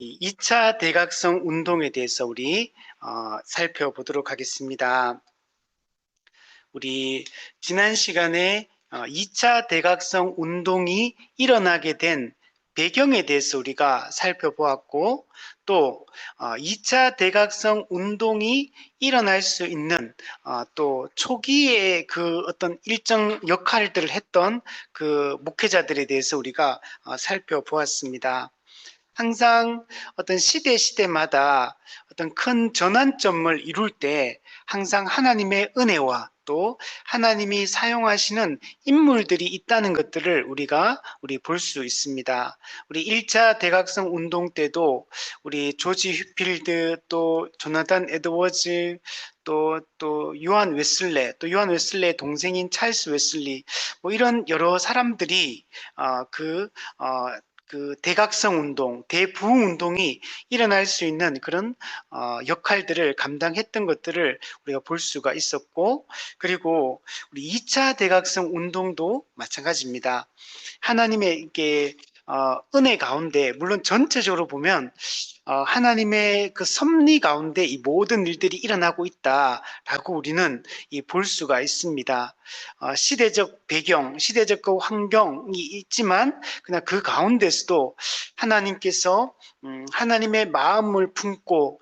이 2차 대각성 운동에 대해서 우리 살펴보도록 하겠습니다. 우리 지난 시간에 2차 대각성 운동이 일어나게 된 배경에 대해서 우리가 살펴보았고, 또 2차 대각성 운동이 일어날 수 있는 또 초기에 그 어떤 일정 역할들을 했던 그 목회자들에 대해서 우리가 살펴보았습니다. 항상 어떤 시대마다 어떤 큰 전환점을 이룰 때 항상 하나님의 은혜와 또 하나님이 사용하시는 인물들이 있다는 것들을 우리 볼 수 있습니다. 우리 1차 대각성 운동 때도 우리 조지 휴필드, 또 조나단 에드워즈, 또 요한 웨슬레의 동생인 찰스 웨슬리, 뭐 이런 여러 사람들이 어, 그 어, 그 대각성 운동, 대부흥 운동이 일어날 수 있는 그런 역할들을 감당했던 것들을 우리가 볼 수가 있었고, 그리고 우리 2차 대각성 운동도 마찬가지입니다. 하나님의 이게 은혜 가운데, 물론 전체적으로 보면 하나님의 그 섭리 가운데 이 모든 일들이 일어나고 있다라고 우리는 볼 수가 있습니다. 시대적 배경, 시대적 그 환경이 있지만 그냥 그 가운데서도 하나님께서 하나님의 마음을 품고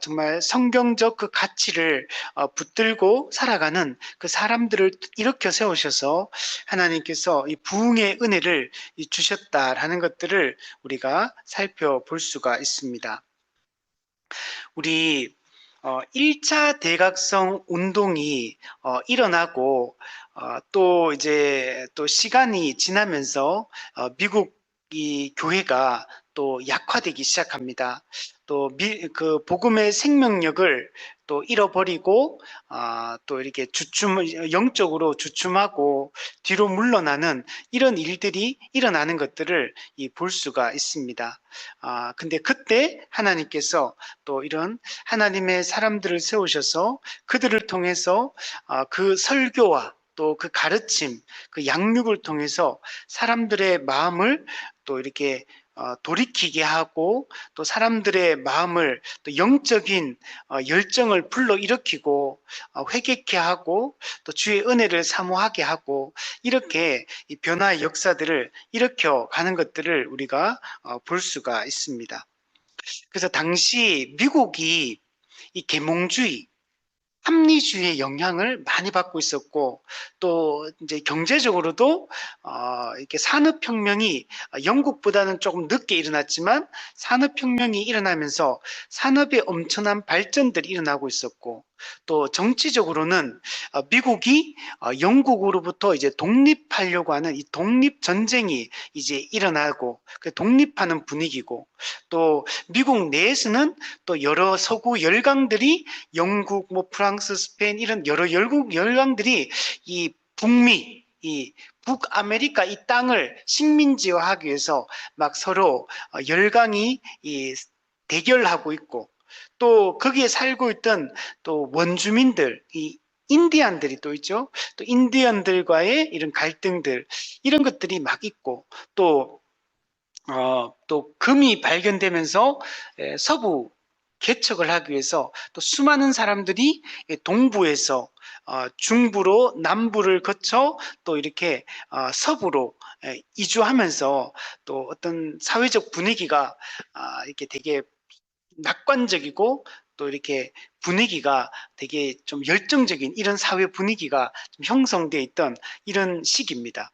정말 성경적 그 가치를 붙들고 살아가는 그 사람들을 일으켜 세우셔서 하나님께서 이 부흥의 은혜를 주셨다라는 것들을 우리가 살펴볼 수가 있습니다. 우리 1차 대각성 운동이 일어나고 또 이제 또 시간이 지나면서 미국 이 교회가 또 약화되기 시작합니다. 또 그 복음의 생명력을 또 잃어버리고 또 이렇게 영적으로 주춤하고 뒤로 물러나는 이런 일들이 일어나는 것들을 볼 수가 있습니다. 근데 그때 하나님께서 또 이런 하나님의 사람들을 세우셔서 그들을 통해서 그 설교와 또 그 가르침, 그 양육을 통해서 사람들의 마음을 또 이렇게 돌이키게 하고, 또 사람들의 마음을 또 영적인 열정을 불러일으키고 회개케 하고 또 주의 은혜를 사모하게 하고, 이렇게 이 변화의 역사들을 일으켜 가는 것들을 우리가 볼 수가 있습니다. 그래서 당시 미국이 이 계몽주의, 합리주의의 영향을 많이 받고 있었고, 또 이제 경제적으로도 이렇게 산업혁명이 영국보다는 조금 늦게 일어났지만 산업혁명이 일어나면서 산업의 엄청난 발전들이 일어나고 있었고, 또 정치적으로는 미국이 영국으로부터 이제 독립하려고 하는 이 독립전쟁이 이제 일어나고 그 독립하는 분위기고, 또 미국 내에서는 또 여러 서구 열강들이 영국, 뭐 프랑스, 스페인 이런 여러 열국 열강들이 이 북미, 이 북아메리카 이 땅을 식민지화하기 위해서 막 서로 열강이 대결하고 있고, 또 거기에 살고 있던 또 원주민들, 이 인디안들이 또 있죠. 또 인디언들과의 이런 갈등들, 이런 것들이 막 있고, 또 금이 발견되면서 서부 개척을 하기 위해서 또 수많은 사람들이 동부에서 중부로 남부를 거쳐 또 이렇게 서부로 이주하면서 또 어떤 사회적 분위기가 이렇게 되게 낙관적이고, 또 이렇게 분위기가 되게 좀 열정적인 이런 사회 분위기가 좀 형성되어 있던 이런 시기입니다.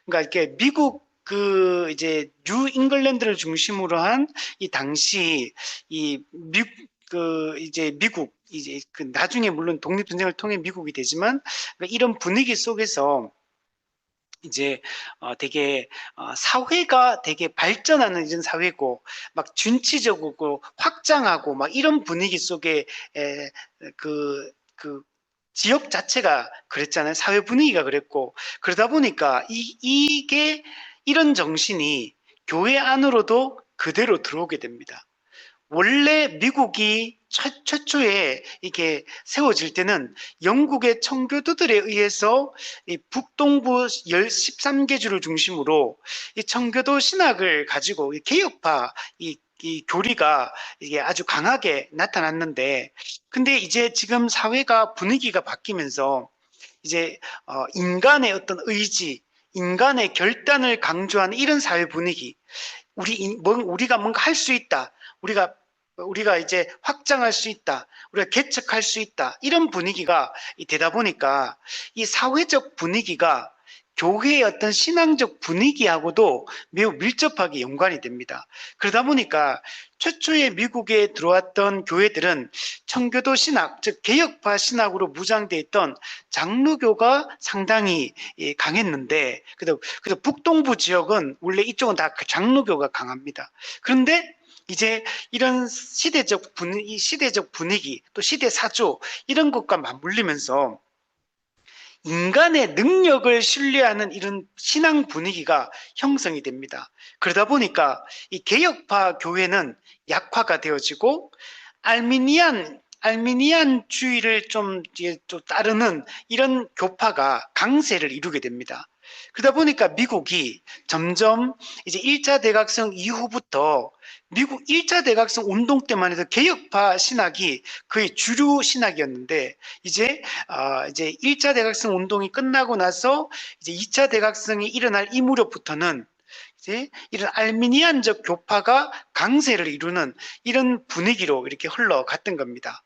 그러니까 이렇게 미국 그 이제 뉴 잉글랜드를 중심으로 한 이 당시 미국 이제 그 나중에 물론 독립전쟁을 통해 미국이 되지만, 그러니까 이런 분위기 속에서 이제 되게 사회가 되게 발전하는 이런 사회고, 막 준치적이고 확장하고 막 이런 분위기 속에 그 지역 자체가 그랬잖아요. 사회 분위기가 그랬고, 그러다 보니까 이게 이런 정신이 교회 안으로도 그대로 들어오게 됩니다. 원래 미국이 최초에 이렇게 세워질 때는 영국의 청교도들에 의해서 이 북동부 13개 주를 중심으로 이 청교도 신학을 가지고 이 개혁파, 이 이 교리가 이게 아주 강하게 나타났는데, 근데 이제 지금 사회가 분위기가 바뀌면서 이제 인간의 어떤 의지, 인간의 결단을 강조하는 이런 사회 분위기, 우리가 뭔가 할 수 있다, 우리가 이제 확장할 수 있다, 우리가 개척할 수 있다, 이런 분위기가 되다 보니까 이 사회적 분위기가 교회의 어떤 신앙적 분위기하고도 매우 밀접하게 연관이 됩니다. 그러다 보니까 최초에 미국에 들어왔던 교회들은 청교도 신학, 즉 개혁파 신학으로 무장되어 있던 장로교가 상당히 강했는데, 그래서 북동부 지역은 원래 이쪽은 다 장로교가 강합니다. 그런데 이제 이런 시대적 분위기, 또 시대 사조, 이런 것과 맞물리면서 인간의 능력을 신뢰하는 이런 신앙 분위기가 형성이 됩니다. 그러다 보니까 이 개혁파 교회는 약화가 되어지고 알미니안주의를 좀 따르는 이런 교파가 강세를 이루게 됩니다. 그러다 보니까 미국이 점점 이제 1차 대각성 이후부터 미국 1차 대각성 운동 때만 해도 개혁파 신학이 거의 주류 신학이었는데, 이제 1차 대각성 운동이 끝나고 나서 이제 2차 대각성이 일어날 이 무렵부터는 이제 이런 알미니안적 교파가 강세를 이루는 이런 분위기로 이렇게 흘러갔던 겁니다.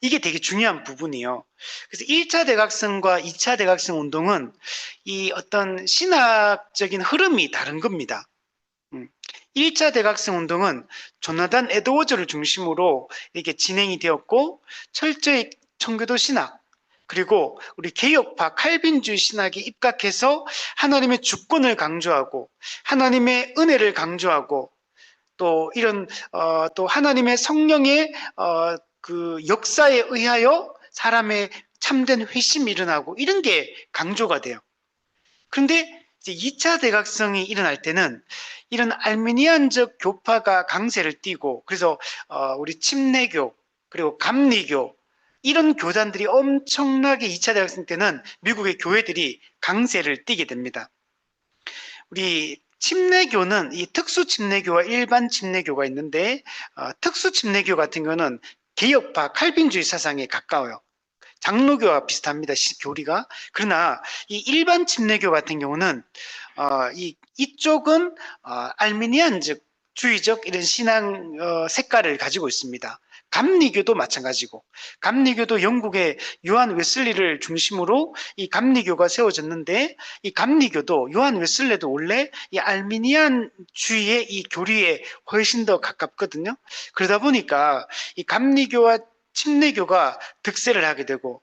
이게 되게 중요한 부분이에요. 그래서 1차 대각성과 2차 대각성 운동은 이 어떤 신학적인 흐름이 다른 겁니다. 1차 대각성 운동은 조나단 에드워즈를 중심으로 이렇게 진행이 되었고, 철저히 청교도 신학, 그리고 우리 개혁파 칼빈주의 신학에 입각해서 하나님의 주권을 강조하고 하나님의 은혜를 강조하고, 또 이런 또 하나님의 성령의 그 역사에 의하여 사람의 참된 회심이 일어나고, 이런 게 강조가 돼요. 그런데 이제 2차 대각성이 일어날 때는 이런 알미니안적 교파가 강세를 띠고, 그래서 우리 침례교, 그리고 감리교, 이런 교단들이 엄청나게 2차 대각성 때는 미국의 교회들이 강세를 띠게 됩니다. 우리 침례교는 이 특수 침례교와 일반 침례교가 있는데, 특수 침례교 같은 경우는 개혁파 칼빈주의 사상에 가까워요. 장로교와 비슷합니다, 교리가. 그러나 이 일반 침례교 같은 경우는 이쪽은 알미니안적 주의적 이런 신앙 색깔을 가지고 있습니다. 감리교도 마찬가지고, 감리교도 영국의 요한 웨슬리를 중심으로 이 감리교가 세워졌는데, 이 감리교도 요한 웨슬리도 원래 이 알미니안주의의 이 교리에 훨씬 더 가깝거든요. 그러다 보니까 이 감리교와 침례교가 득세를 하게 되고,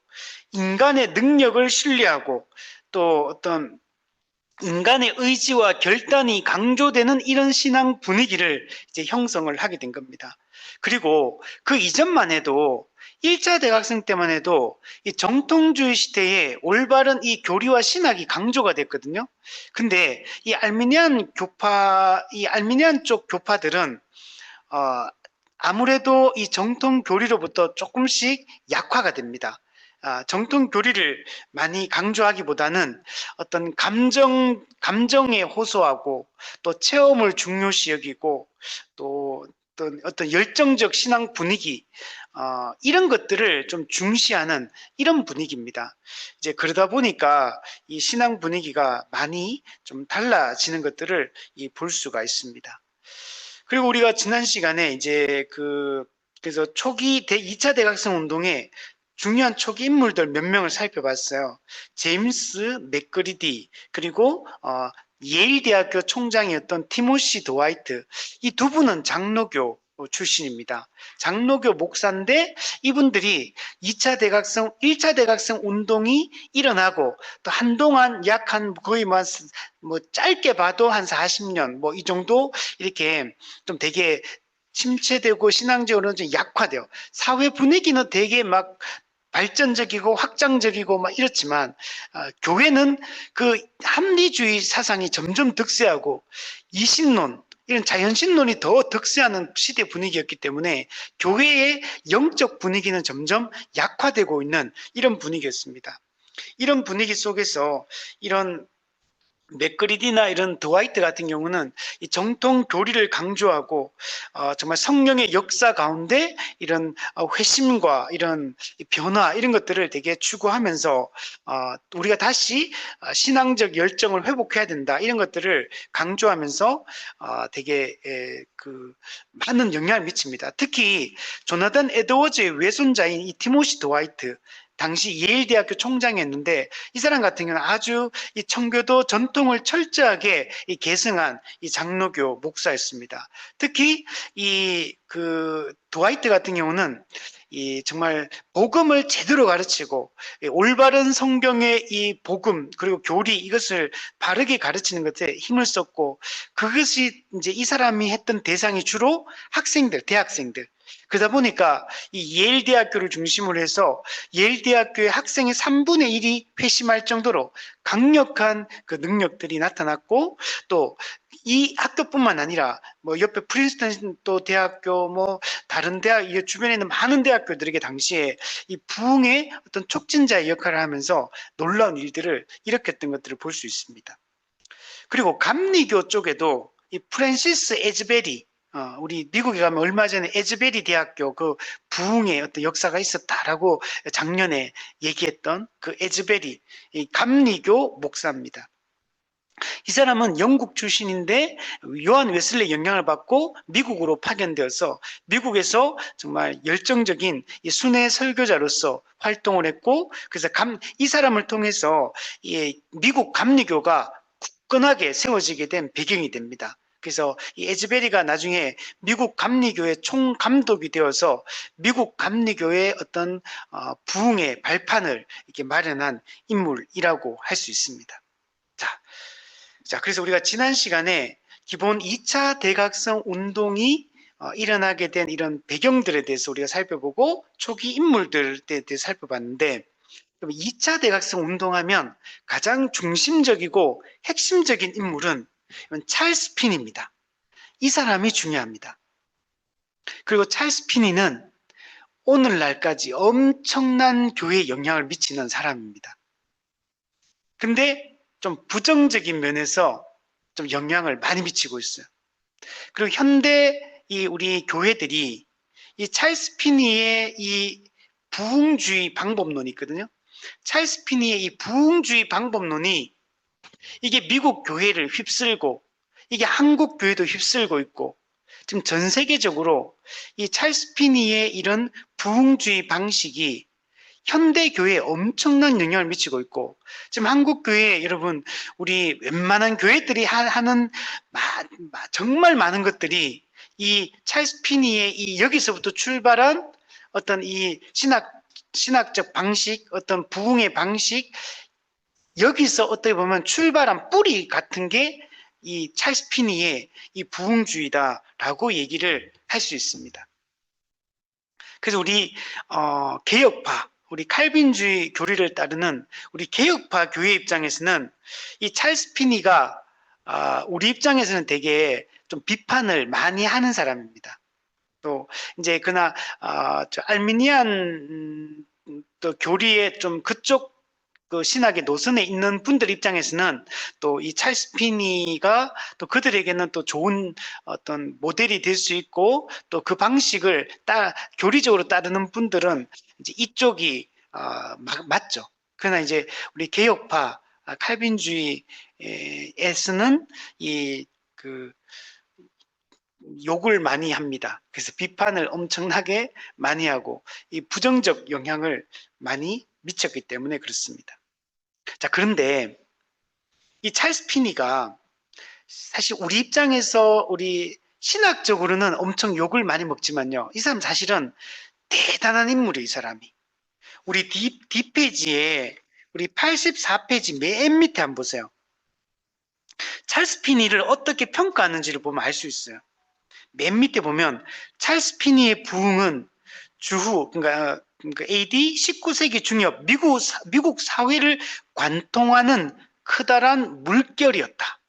인간의 능력을 신뢰하고 또 어떤 인간의 의지와 결단이 강조되는 이런 신앙 분위기를 이제 형성을 하게 된 겁니다. 그리고 그 이전만 해도 1차 대각성 때만 해도 이 정통주의 시대에 올바른 이 교리와 신학이 강조가 됐거든요. 근데 이 알미니안 쪽 교파들은 아무래도 이 정통 교리로부터 조금씩 약화가 됩니다. 정통 교리를 많이 강조하기보다는 어떤 감정에 호소하고, 또 체험을 중요시 여기고, 또 어떤 열정적 신앙 분위기, 이런 것들을 좀 중시하는 이런 분위기입니다. 이제 그러다 보니까 이 신앙 분위기가 많이 좀 달라지는 것들을 볼 수가 있습니다. 그리고 우리가 지난 시간에 이제 그래서 초기 2차 대각성 운동에 중요한 초기 인물들 몇 명을 살펴봤어요. 제임스 맥그리디, 그리고 예일 대학교 총장이었던 티모시 드와이트, 이 두 분은 장로교 출신입니다. 장로교 목사인데, 이분들이 1차 대각성 운동이 일어나고 또 한동안 약 거의 뭐 짧게 봐도 한 40년 뭐 이 정도 이렇게 좀 되게 침체되고 신앙적으로는 좀 약화돼요. 사회 분위기는 되게 막 발전적이고 확장적이고 막 이렇지만, 교회는 그 합리주의 사상이 점점 득세하고 이신론, 이런 자연신론이 더 득세하는 시대 분위기였기 때문에 교회의 영적 분위기는 점점 약화되고 있는 이런 분위기였습니다. 이런 분위기 속에서 이런 맥그리디나 이런 드와이트 같은 경우는 이 정통 교리를 강조하고 정말 성령의 역사 가운데 이런 회심과 이런 변화 이런 것들을 되게 추구하면서 우리가 다시 신앙적 열정을 회복해야 된다 이런 것들을 강조하면서 되게 그 많은 영향을 미칩니다. 특히 조나단 에드워즈의 외손자인 이 티모시 드와이트 당시 예일 대학교 총장이었는데 이 사람 같은 경우는 아주 이 청교도 전통을 철저하게 계승한 이 장로교 목사였습니다. 특히 이 그 드와이트 같은 경우는 이 정말 복음을 제대로 가르치고 올바른 성경의 이 복음 그리고 교리 이것을 바르게 가르치는 것에 힘을 썼고 그것이 이제 이 사람이 했던 대상이 주로 학생들, 대학생들. 그러다 보니까 이 예일 대학교를 중심으로 해서 예일 대학교의 학생의 3분의 1이 회심할 정도로 강력한 그 능력들이 나타났고 또 이 학교뿐만 아니라 뭐 옆에 프린스턴 또 대학교 뭐 다른 대학 이 주변에 있는 많은 대학교들에게 당시에 이 부흥의 어떤 촉진자의 역할을 하면서 놀라운 일들을 일으켰던 것들을 볼 수 있습니다. 그리고 감리교 쪽에도 이 프랜시스 에즈베리 우리 미국에 가면 얼마 전에 에즈베리 대학교 그 부흥의 어떤 역사가 있었다라고 작년에 얘기했던 그 에즈베리 이 감리교 목사입니다. 이 사람은 영국 출신인데 요한 웨슬리 영향을 받고 미국으로 파견되어서 미국에서 정말 열정적인 이 순회 설교자로서 활동을 했고 그래서 이 사람을 통해서 이 미국 감리교가 굳건하게 세워지게 된 배경이 됩니다. 그래서 이 에즈베리가 나중에 미국 감리교의 총감독이 되어서 미국 감리교의 어떤 부흥의 발판을 이렇게 마련한 인물이라고 할 수 있습니다. 자, 그래서 우리가 지난 시간에 기본 2차 대각성 운동이 일어나게 된 이런 배경들에 대해서 우리가 살펴보고 초기 인물들에 대해서 살펴봤는데 그럼 2차 대각성 운동하면 가장 중심적이고 핵심적인 인물은 찰스 피니입니다. 이 사람이 중요합니다. 그리고 찰스 피니는 오늘날까지 엄청난 교회에 영향을 미치는 사람입니다. 근데 좀 부정적인 면에서 좀 영향을 많이 미치고 있어요. 그리고 현대 우리 교회들이 이 찰스 피니의 이 부흥주의 방법론이 있거든요. 찰스 피니의 이 부흥주의 방법론이 이게 미국 교회를 휩쓸고 이게 한국 교회도 휩쓸고 있고 지금 전 세계적으로 이 찰스 피니의 이런 부흥주의 방식이 현대 교회에 엄청난 영향을 미치고 있고 지금 한국 교회 여러분 우리 웬만한 교회들이 하는 정말 많은 것들이 이 찰스 피니의 이 여기서부터 출발한 어떤 이 신학적 방식 어떤 부흥의 방식 여기서 어떻게 보면 출발한 뿌리 같은 게 이 찰스 피니의 이 부흥주의다라고 얘기를 할 수 있습니다. 그래서 우리 개혁파 우리 칼빈주의 교리를 따르는 우리 개혁파 교회 입장에서는 이 찰스 피니가 우리 입장에서는 되게 좀 비판을 많이 하는 사람입니다. 또 이제 그나 알미니안 또 교리의 좀 그쪽 그 신학의 노선에 있는 분들 입장에서는 또 이 찰스 피니가 또 그들에게는 또 좋은 어떤 모델이 될 수 있고 또 그 방식을 교리적으로 따르는 분들은 이제 이쪽이 맞죠. 그러나 이제 우리 개혁파 칼빈주의에서는 이 그 욕을 많이 합니다. 그래서 비판을 엄청나게 많이 하고 이 부정적 영향을 많이 미쳤기 때문에 그렇습니다. 자, 그런데 이 찰스 피니가 사실 우리 입장에서 우리 신학적으로는 엄청 욕을 많이 먹지만요. 이 사람 사실은 대단한 인물이에요, 이 사람이. 우리 뒷페이지에 우리 84페이지 맨 밑에 한번 보세요. 찰스 피니를 어떻게 평가하는지를 보면 알 수 있어요. 맨 밑에 보면 찰스 피니의 부흥은 주후 그러니까 AD 19세기 중엽 미국 사회를 관통하는 커다란 물결이었다.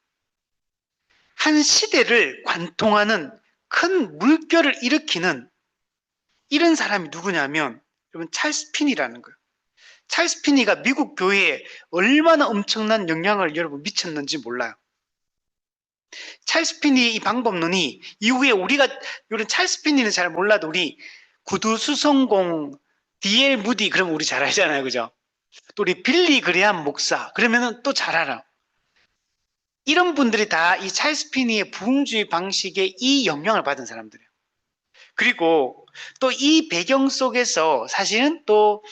한 시대를 관통하는 큰 물결을 일으키는 이런 사람이 누구냐면 여러분 찰스 피니라는 거예요. 찰스 피니가 미국 교회에 얼마나 엄청난 영향을 여러분 미쳤는지 몰라요. 찰스 피니의 이 방법론이 이후에 우리가 이런 찰스 피니는 잘 몰라도 우리 구두 수성공 D.L. 무디 그러면 우리 잘 알잖아요, 그죠? 또 우리 빌리 그레함 목사 그러면은 또 잘 알아. 이런 분들이 다 이 찰스 피니의 부흥주의 방식에 이 영향을 받은 사람들이에요. 그리고 또 이 배경 속에서 사실은 또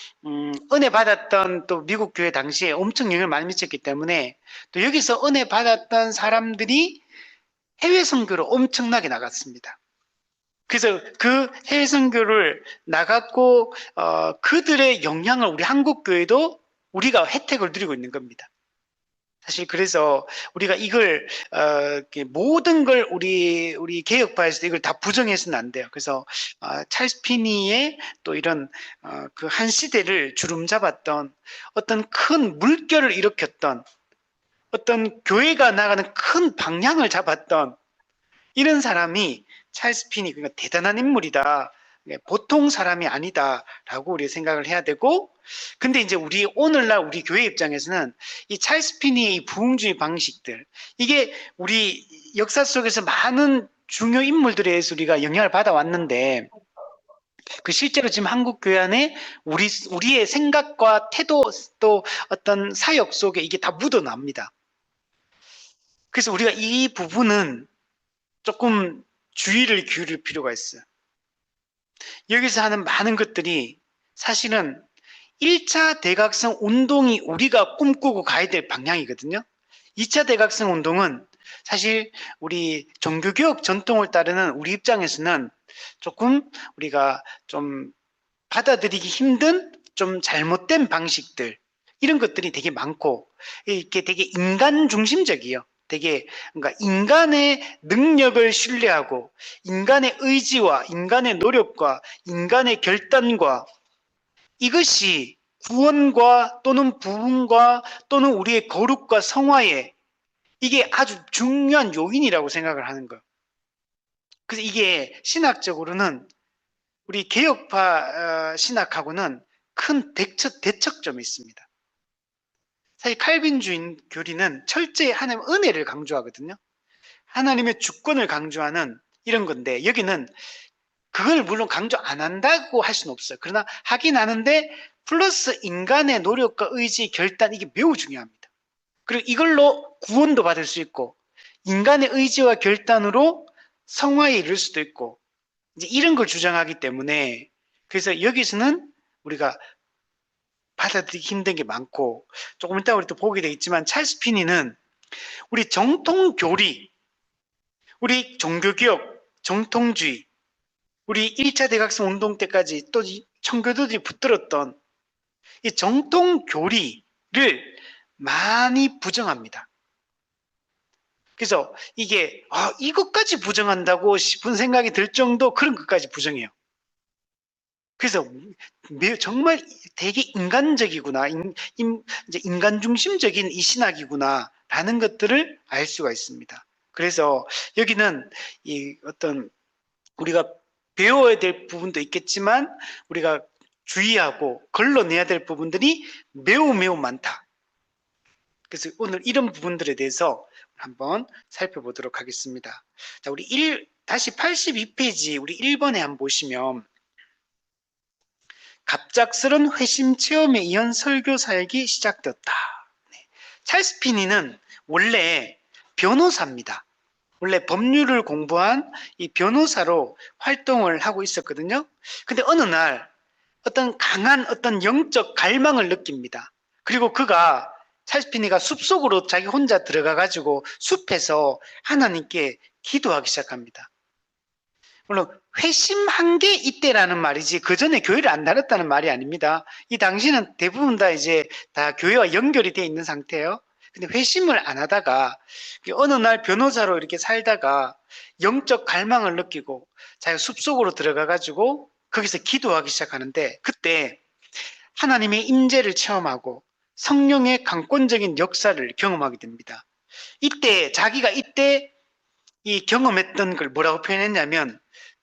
은혜 받았던 또 미국 교회 당시에 엄청 영향을 많이 미쳤기 때문에 또 여기서 은혜 받았던 사람들이 해외 선교로 엄청나게 나갔습니다. 그래서 그 해외 선교를 나갔고 그들의 영향을 우리 한국 교회도 우리가 혜택을 누리고 있는 겁니다. 사실 그래서 우리가 이걸 모든 걸 우리 개혁파에서 이걸 다 부정해서는 안 돼요. 그래서 찰스 피니의 또 이런 그 한 시대를 주름잡았던 어떤 큰 물결을 일으켰던 어떤 교회가 나가는 큰 방향을 잡았던 이런 사람이 찰스 피니, 그러니까 대단한 인물이다. 보통 사람이 아니다라고 우리 생각을 해야 되고, 근데 이제 우리 오늘날 우리 교회 입장에서는 이 찰스 피니의 이 부흥주의 방식들, 이게 우리 역사 속에서 많은 중요 인물들에 의해서 우리가 영향을 받아왔는데, 그 실제로 지금 한국 교회 안에 우리의 생각과 태도 또 어떤 사역 속에 이게 다 묻어납니다. 그래서 우리가 이 부분은 조금 주의를 기울일 필요가 있어요. 여기서 하는 많은 것들이 사실은 1차 대각성 운동이 우리가 꿈꾸고 가야 될 방향이거든요. 2차 대각성 운동은 사실 우리 종교개혁 전통을 따르는 우리 입장에서는 조금 우리가 좀 받아들이기 힘든 좀 잘못된 방식들 이런 것들이 되게 많고 이렇게 되게 인간 중심적이에요. 되게 그러니까 인간의 능력을 신뢰하고 인간의 의지와 인간의 노력과 인간의 결단과 이것이 구원과 또는 부흥과 또는 우리의 거룩과 성화에 이게 아주 중요한 요인이라고 생각을 하는 거예요. 그래서 이게 신학적으로는 우리 개혁파 신학하고는 큰 대척점이 있습니다. 사실 칼빈주의 교리는 철저히 하나님의 은혜를 강조하거든요. 하나님의 주권을 강조하는 이런 건데 여기는 그걸 물론 강조 안 한다고 할 수는 없어요. 그러나 하긴 하는데 플러스 인간의 노력과 의지, 결단 이게 매우 중요합니다. 그리고 이걸로 구원도 받을 수 있고 인간의 의지와 결단으로 성화에 이를 수도 있고 이제 이런 걸 주장하기 때문에 그래서 여기서는 우리가 받아들이기 힘든 게 많고 조금 이따 우리 또 보게 되겠지만 찰스 피니는 우리 정통 교리, 우리 종교개혁, 정통주의, 우리 1차 대각성 운동 때까지 또 청교도들이 붙들었던 이 정통 교리를 많이 부정합니다. 그래서 이게 이것까지 부정한다고 싶은 생각이 들 정도 그런 것까지 부정해요. 그래서 정말 되게 인간적이구나, 이제 인간 중심적인 이 신학이구나라는 것들을 알 수가 있습니다. 그래서 여기는 이 어떤 우리가 배워야 될 부분도 있겠지만 우리가 주의하고 걸러내야 될 부분들이 매우 매우 많다. 그래서 오늘 이런 부분들에 대해서 한번 살펴보도록 하겠습니다. 자, 우리 다시 82페이지 우리 1번에 한번 보시면 갑작스런 회심 체험에 의한 설교 사역이 시작되었다. 찰스 피니는 원래 변호사입니다. 원래 법률을 공부한 이 변호사로 활동을 하고 있었거든요. 근데 어느 날 어떤 강한 어떤 영적 갈망을 느낍니다. 그리고 그가 찰스 피니가 숲속으로 자기 혼자 들어가 가지고 숲에서 하나님께 기도하기 시작합니다. 물론 회심한 게 이때라는 말이지 그 전에 교회를 안 다녔다는 말이 아닙니다. 이 당시는 대부분 다 이제 다 교회와 연결이 돼 있는 상태예요. 근데 회심을 안 하다가 어느 날 변호사로 이렇게 살다가 영적 갈망을 느끼고 자기가 숲속으로 들어가 가지고 거기서 기도하기 시작하는데 그때 하나님의 임재를 체험하고 성령의 강권적인 역사를 경험하게 됩니다. 자기가 이때 이 경험했던 걸 뭐라고 표현했냐면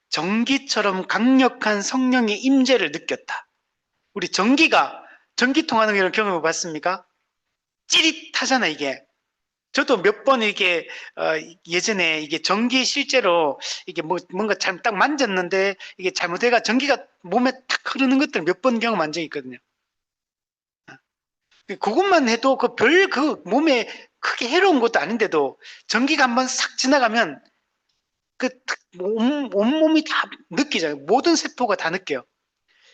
전기처럼 강력한 성령의 임재를 느꼈다. 우리 전기가 전기 통하는 걸 경험해 봤습니까? 찌릿하잖아, 이게. 저도 몇 번 이게 예전에 이게 전기 실제로 이게 뭔가 잘못 딱 만졌는데 이게 잘못해가 전기가 몸에 탁 흐르는 것들 몇 번 경험한 적이 있거든요. 그것만 해도 그 몸에 크게 해로운 것도 아닌데도 전기가 한번 싹 지나가면 온몸이 다 느끼잖아요. 모든 세포가 다 느껴요.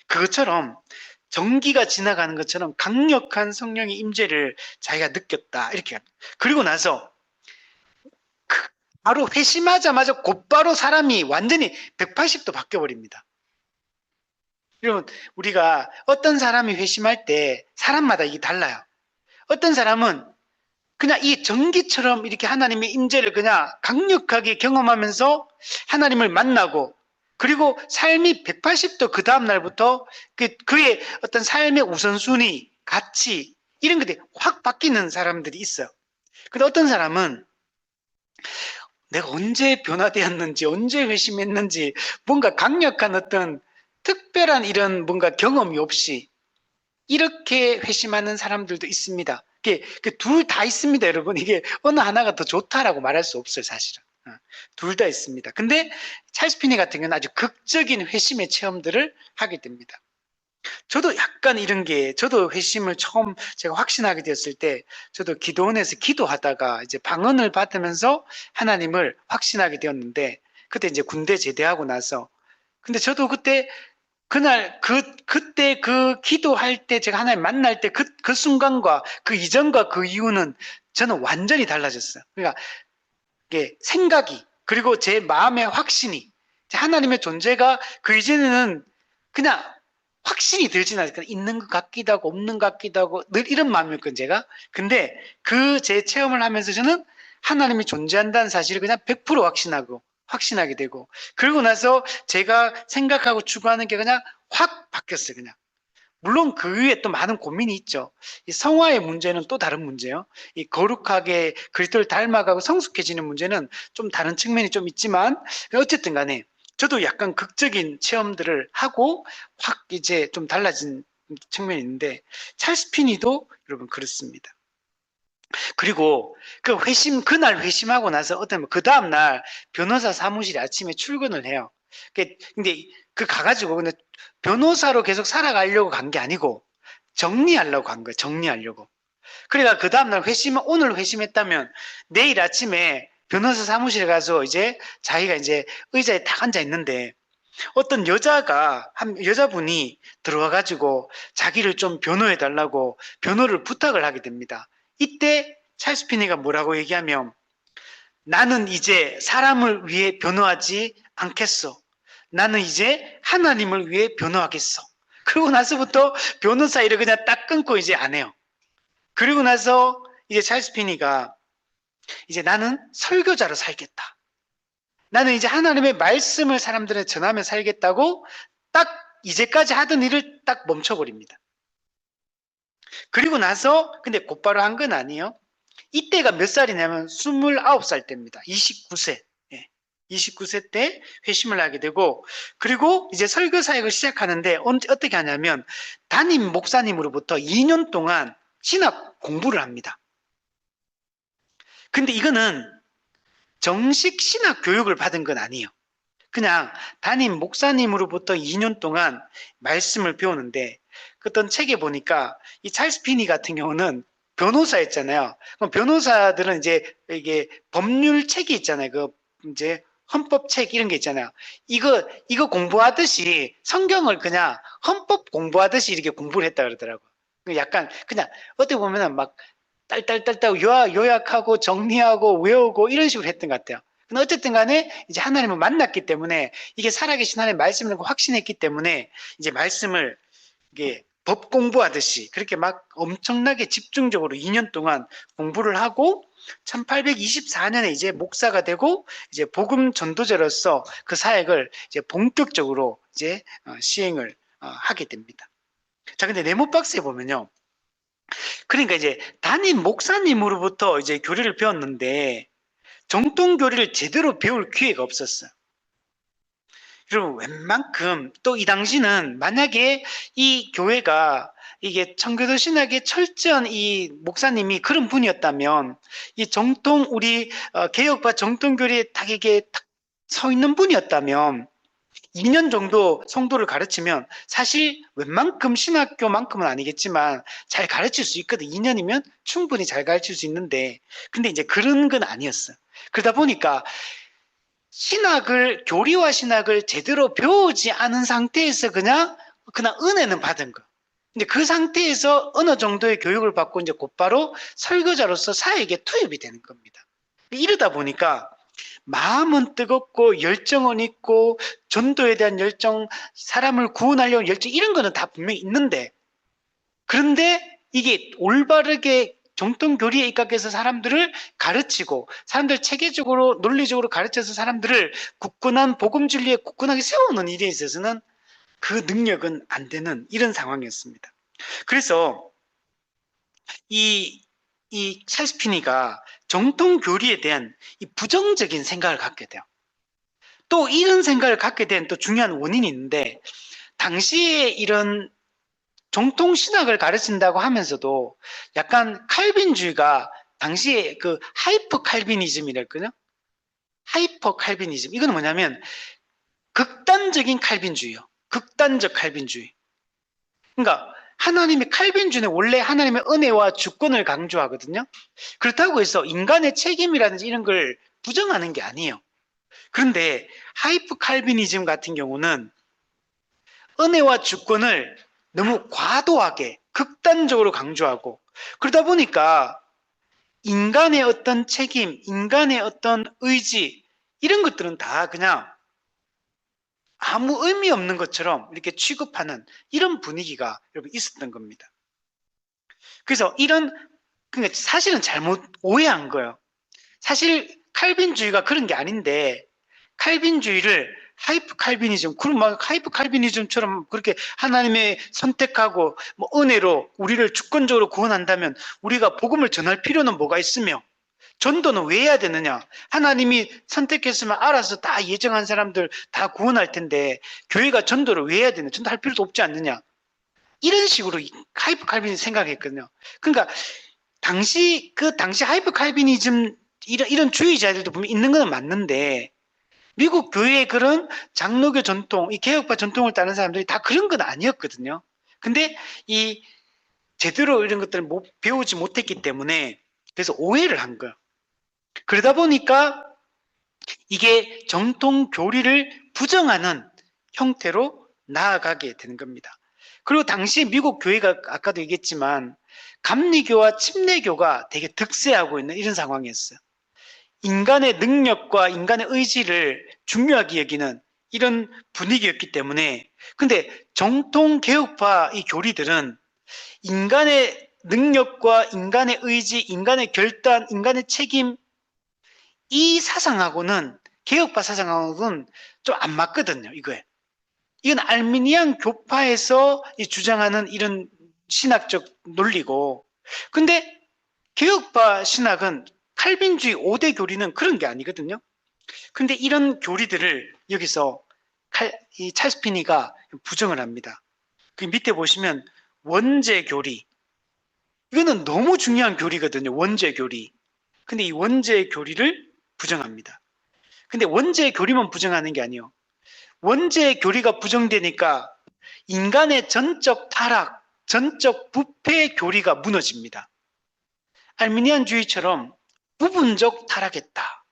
그것처럼 전기가 지나가는 것처럼 강력한 성령의 임재를 자기가 느꼈다. 이렇게. 그리고 나서 바로 회심하자마자 곧바로 사람이 완전히 180도 바뀌어버립니다. 여러분, 우리가 어떤 사람이 회심할 때 사람마다 이게 달라요. 어떤 사람은 그냥 이 전기처럼 이렇게 하나님의 임재를 그냥 강력하게 경험하면서 하나님을 만나고 그리고 삶이 180도 그 다음 날부터 그의 어떤 삶의 우선순위, 가치 이런 것들이 확 바뀌는 사람들이 있어요. 근데 어떤 사람은 내가 언제 변화되었는지 언제 회심했는지 뭔가 강력한 어떤 특별한 이런 뭔가 경험이 없이 이렇게 회심하는 사람들도 있습니다. 둘 다 있습니다, 여러분. 이게 어느 하나가 더 좋다라고 말할 수 없어요, 사실은. 둘 다 있습니다. 근데 찰스 피니 같은 경우는 아주 극적인 회심의 체험들을 하게 됩니다. 저도 약간 이런 게, 저도 회심을 처음 제가 확신하게 되었을 때, 저도 기도원에서 기도하다가 이제 방언을 받으면서 하나님을 확신하게 되었는데, 그때 이제 군대 제대하고 나서, 근데 저도 그날 그때 그 기도할 때 제가 하나님 만날 때 그 순간과 그 이전과 그 이후는 저는 완전히 달라졌어요. 그러니까 이게 생각이 그리고 제 마음의 확신이 하나님의 존재가 그 이전에는 그냥 확신이 들진 않으니까 있는 것 같기도 하고 없는 것 같기도 하고 늘 이런 마음이었거든요, 제가. 근데 그 제 체험을 하면서 저는 하나님이 존재한다는 사실을 그냥 100% 확신하게 되고 그러고 나서 제가 생각하고 추구하는 게 그냥 확 바뀌었어요, 그냥. 물론 그 위에 또 많은 고민이 있죠. 이 성화의 문제는 또 다른 문제예요. 이 거룩하게 그리스도를 닮아가고 성숙해지는 문제는 좀 다른 측면이 좀 있지만 어쨌든 간에 저도 약간 극적인 체험들을 하고 확 이제 좀 달라진 측면이 있는데 찰스 피니도 여러분 그렇습니다. 그리고 그날 회심하고 나서 그 다음날 변호사 사무실에 아침에 출근을 해요. 근데 가가지고 근데 변호사로 계속 살아가려고 간 게 아니고 정리하려고 간 거예요. 정리하려고. 그러니까 그 다음날 오늘 회심했다면 내일 아침에 변호사 사무실에 가서 이제 자기가 이제 의자에 딱 앉아 있는데 어떤 여자분이 들어와가지고 자기를 좀 변호해 달라고 변호를 부탁을 하게 됩니다. 이때 찰스 피니가 뭐라고 얘기하면 나는 이제 사람을 위해 변호하지 않겠어. 나는 이제 하나님을 위해 변호하겠어. 그러고 나서부터 변호사 일을 그냥 딱 끊고 이제 안 해요. 그리고 나서 이제 찰스 피니가 이제 나는 설교자로 살겠다. 나는 이제 하나님의 말씀을 사람들한테 전하며 살겠다고 딱 이제까지 하던 일을 딱 멈춰버립니다. 그리고 나서 근데 곧바로 한 건 아니에요. 이때가 몇 살이냐면 29살 때입니다. 29세. 29세 때 회심을 하게 되고 그리고 이제 설교 사역을 시작하는데 어떻게 하냐면 담임 목사님으로부터 2년 동안 신학 공부를 합니다. 근데 이거는 정식 신학 교육을 받은 건 아니에요. 그냥 담임 목사님으로부터 2년 동안 말씀을 배우는데 어떤 책에 보니까 이 찰스 피니 같은 경우는 변호사였잖아요. 그럼 변호사들은 이제 이게 법률 책이 있잖아요. 이제 헌법책 이런 게 있잖아요. 이거 공부하듯이 성경을 그냥 헌법 공부하듯이 이렇게 공부를 했다 그러더라고요. 약간 그냥 어떻게 보면은 막 딸딸딸딸 요약하고 정리하고 외우고 이런 식으로 했던 것 같아요. 근데 어쨌든 간에 이제 하나님을 만났기 때문에 이게 살아계신 하나님의 말씀을 확신했기 때문에 이제 말씀을 이게 법 공부하듯이 그렇게 막 엄청나게 집중적으로 2년 동안 공부를 하고 1824년에 이제 목사가 되고 이제 복음 전도자로서 그 사역을 이제 본격적으로 이제 시행을 하게 됩니다. 자, 근데 네모박스에 보면요. 그러니까 이제 담임 목사님으로부터 이제 교리를 배웠는데 정통 교리를 제대로 배울 기회가 없었어요. 여러분, 웬만큼 또 이 당시는 만약에 이 교회가 이게 청교도 신학의 철저한 이 목사님이 그런 분이었다면 이 정통 우리 개혁과 정통교리에 딱 이게 딱 서 있는 분이었다면 2년 정도 성도를 가르치면 사실 웬만큼 신학교만큼은 아니겠지만 잘 가르칠 수 있거든. 2년이면 충분히 잘 가르칠 수 있는데 근데 이제 그런 건 아니었어. 그러다 보니까 교리와 신학을 제대로 배우지 않은 상태에서 그냥 은혜는 받은 거. 근데 그 상태에서 어느 정도의 교육을 받고 이제 곧바로 설교자로서 사회에 투입이 되는 겁니다. 이러다 보니까 마음은 뜨겁고 열정은 있고 전도에 대한 열정, 사람을 구원하려는 열정 이런 거는 다 분명히 있는데 그런데 이게 올바르게 정통 교리에 입각해서 사람들을 가르치고 사람들 체계적으로 논리적으로 가르쳐서 사람들을 굳건한 복음 진리에 굳건하게 세우는 일에 있어서는 그 능력은 안 되는 이런 상황이었습니다. 그래서 이 찰스 피니가 정통 교리에 대한 이 부정적인 생각을 갖게 돼요. 또 이런 생각을 갖게 된 또 중요한 원인이 있는데 당시에 이런 정통 신학을 가르친다고 하면서도 약간 칼빈주의가 당시에 그 하이퍼 칼비니즘이랄까요? 하이퍼 칼비니즘. 이건 뭐냐면 극단적인 칼빈주의요. 극단적 칼빈주의. 그러니까 하나님의 칼빈주의는 원래 하나님의 은혜와 주권을 강조하거든요. 그렇다고 해서 인간의 책임이라든지 이런 걸 부정하는 게 아니에요. 그런데 하이퍼 칼비니즘 같은 경우는 은혜와 주권을 너무 과도하게 극단적으로 강조하고 그러다 보니까 인간의 어떤 책임, 인간의 어떤 의지 이런 것들은 다 그냥 아무 의미 없는 것처럼 이렇게 취급하는 이런 분위기가 여러분 있었던 겁니다. 그래서 그러니까 사실은 잘못 오해한 거예요. 사실 칼빈주의가 그런 게 아닌데 칼빈주의를 하이프 칼비니즘, 그럼 막 하이프 칼비니즘처럼 그렇게 하나님의 선택하고 뭐 은혜로 우리를 주권적으로 구원한다면 우리가 복음을 전할 필요는 뭐가 있으며 전도는 왜 해야 되느냐? 하나님이 선택했으면 알아서 다 예정한 사람들 다 구원할 텐데 교회가 전도를 왜 해야 되느냐? 전도할 필요도 없지 않느냐? 이런 식으로 하이프 칼비니즘 생각했거든요. 그러니까 당시 하이프 칼비니즘 이런 주의자들도 분명 있는 건 맞는데 미국 교회의 그런 장로교 전통, 이 개혁파 전통을 따르는 사람들이 다 그런 건 아니었거든요. 근데 이 제대로 이런 것들을 배우지 못했기 때문에 그래서 오해를 한 거예요. 그러다 보니까 이게 정통 교리를 부정하는 형태로 나아가게 되는 겁니다. 그리고 당시 미국 교회가 아까도 얘기했지만 감리교와 침례교가 되게 득세하고 있는 이런 상황이었어요. 인간의 능력과 인간의 의지를 중요하게 여기는 이런 분위기였기 때문에 근데 정통 개혁파 이 교리들은 인간의 능력과 인간의 의지, 인간의 결단, 인간의 책임 이 사상하고는 개혁파 사상하고는 좀 안 맞거든요. 이건 알미니안 교파에서 주장하는 이런 신학적 논리고 근데 개혁파 신학은 칼빈주의 5대 교리는 그런 게 아니거든요. 근데 이런 교리들을 여기서 이 찰스 피니가 부정을 합니다. 그 밑에 보시면 원죄 교리. 이거는 너무 중요한 교리거든요. 원죄 교리. 근데 이 원죄 교리를 부정합니다. 근데 원죄 교리만 부정하는 게 아니에요. 원죄 교리가 부정되니까 인간의 전적 타락, 전적 부패 교리가 무너집니다. 알미니안주의처럼 부분적 타락했다.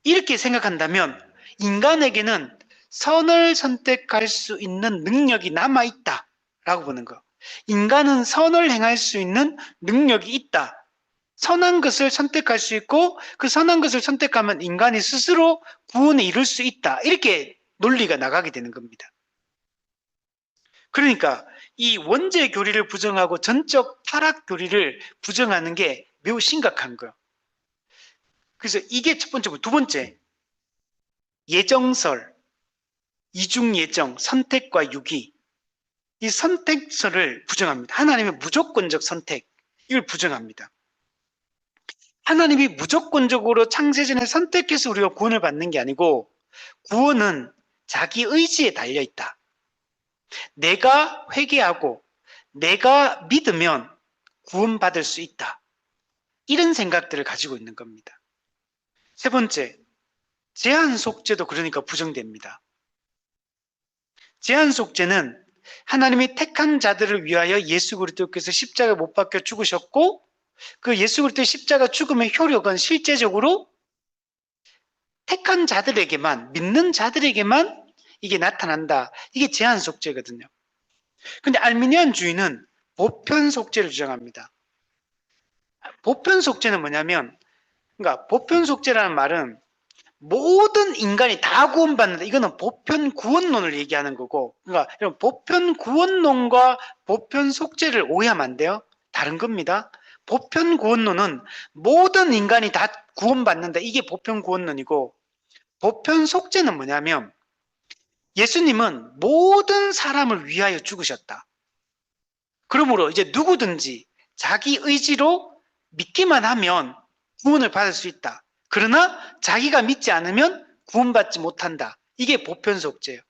이렇게 생각한다면 인간에게는 선을 선택할 수 있는 능력이 남아있다라고 보는 거. 인간은 선을 행할 수 있는 능력이 있다. 선한 것을 선택할 수 있고 그 선한 것을 선택하면 인간이 스스로 구원에 이룰 수 있다. 이렇게 논리가 나가게 되는 겁니다. 그러니까 이 원죄 교리를 부정하고 전적 타락 교리를 부정하는 게 매우 심각한 거예요. 그래서 이게 첫 번째고 두 번째 예정설, 이중예정, 선택과 유기 이 선택설을 부정합니다. 하나님의 무조건적 선택 이걸 부정합니다. 하나님이 무조건적으로 창세전에 선택해서 우리가 구원을 받는 게 아니고 구원은 자기 의지에 달려 있다. 내가 회개하고 내가 믿으면 구원받을 수 있다. 이런 생각들을 가지고 있는 겁니다. 세 번째, 제한 속죄도 그러니까 부정됩니다. 제한 속죄는 하나님이 택한 자들을 위하여 예수 그리스도께서 십자가에 못 박혀 죽으셨고, 그 예수 그리스도의 십자가 죽음의 효력은 실제적으로 택한 자들에게만, 믿는 자들에게만 이게 나타난다. 이게 제한 속죄거든요. 근데 알미니안주의는 보편 속죄를 주장합니다. 보편 속죄는 뭐냐면, 그러니까 보편 속죄라는 말은 모든 인간이 다 구원받는다. 이거는 보편 구원론을 얘기하는 거고, 그러니까 보편 구원론과 보편 속죄를 오해하면 안 돼요. 다른 겁니다. 보편 구원론은 모든 인간이 다 구원받는다. 이게 보편 구원론이고, 보편 속죄는 뭐냐면 예수님은 모든 사람을 위하여 죽으셨다. 그러므로 이제 누구든지 자기 의지로 믿기만 하면 구원을 받을 수 있다. 그러나 자기가 믿지 않으면 구원받지 못한다. 이게 보편 속죄예요.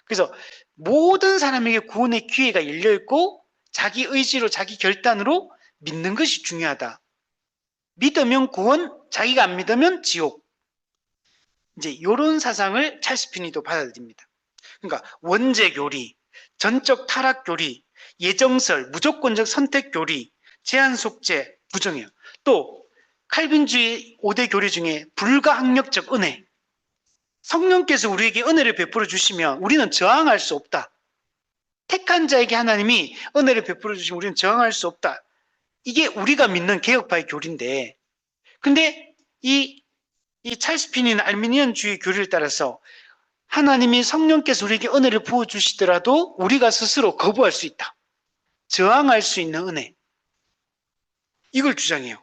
그래서 모든 사람에게 구원의 기회가 열려 있고 자기 의지로 자기 결단으로 믿는 것이 중요하다. 믿으면 구원, 자기가 안 믿으면 지옥. 이제 이런 사상을 찰스 피니도 받아들입니다. 그러니까 원죄 교리, 전적 타락 교리, 예정설, 무조건적 선택 교리, 제한 속죄 부정해요. 또 칼빈주의 5대 교리 중에 불가항력적 은혜. 성령께서 우리에게 은혜를 베풀어 주시면 우리는 저항할 수 없다. 택한 자에게 하나님이 은혜를 베풀어 주시면 우리는 저항할 수 없다. 이게 우리가 믿는 개혁파의 교리인데, 근데 이 찰스 피니는 알미니안주의 교리를 따라서 하나님이 성령께서 우리에게 은혜를 부어주시더라도 우리가 스스로 거부할 수 있다. 저항할 수 있는 은혜. 이걸 주장해요.